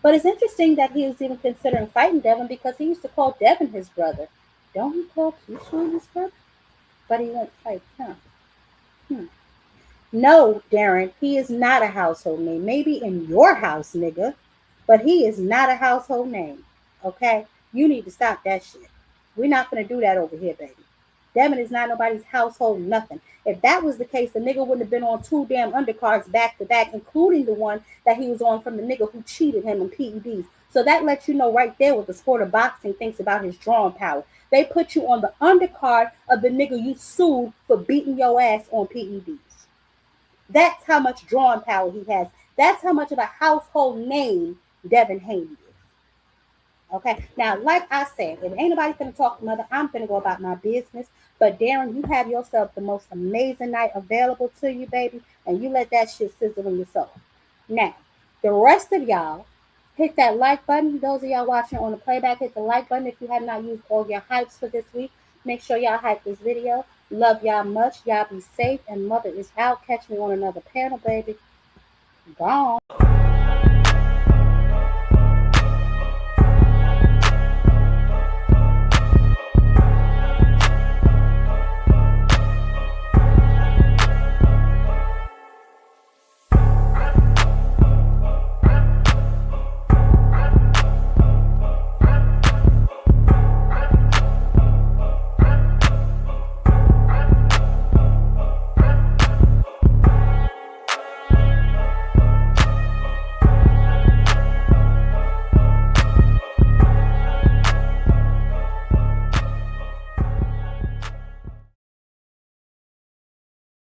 But it's interesting that he was even considering fighting Devin, because he used to call Devin his brother. Don't he call Keisha his brother? But he won't fight him. Hmm. No, Darren, he is not a household name. Maybe in your house, nigga, but he is not a household name. Okay? You need to stop that shit. We're not gonna do that over here, baby. Devin is not nobody's household nothing. If that was the case, the nigga wouldn't have been on 2 damn undercards back to back, including the one that he was on from the nigga who cheated him in PEDs. So that lets you know right there what the sport of boxing thinks about his drawing power. They put you on the undercard of the nigga you sued for beating your ass on PEDs. That's how much drawing power he has. That's how much of a household name Devin Haney is. Okay. Now, like I said, if ain't nobody finna talk to mother, I'm finna go about my business. But Darren, you have yourself the most amazing night available to you, baby, and you let that shit sizzle in your soul. Now, the rest of y'all, hit that like button. Those of y'all watching on the playback, hit the like button. If you have not used all your hypes for this week, make sure y'all hype this video. Love y'all much. Y'all be safe, and mother is out. Catch me on another panel, baby. Gone.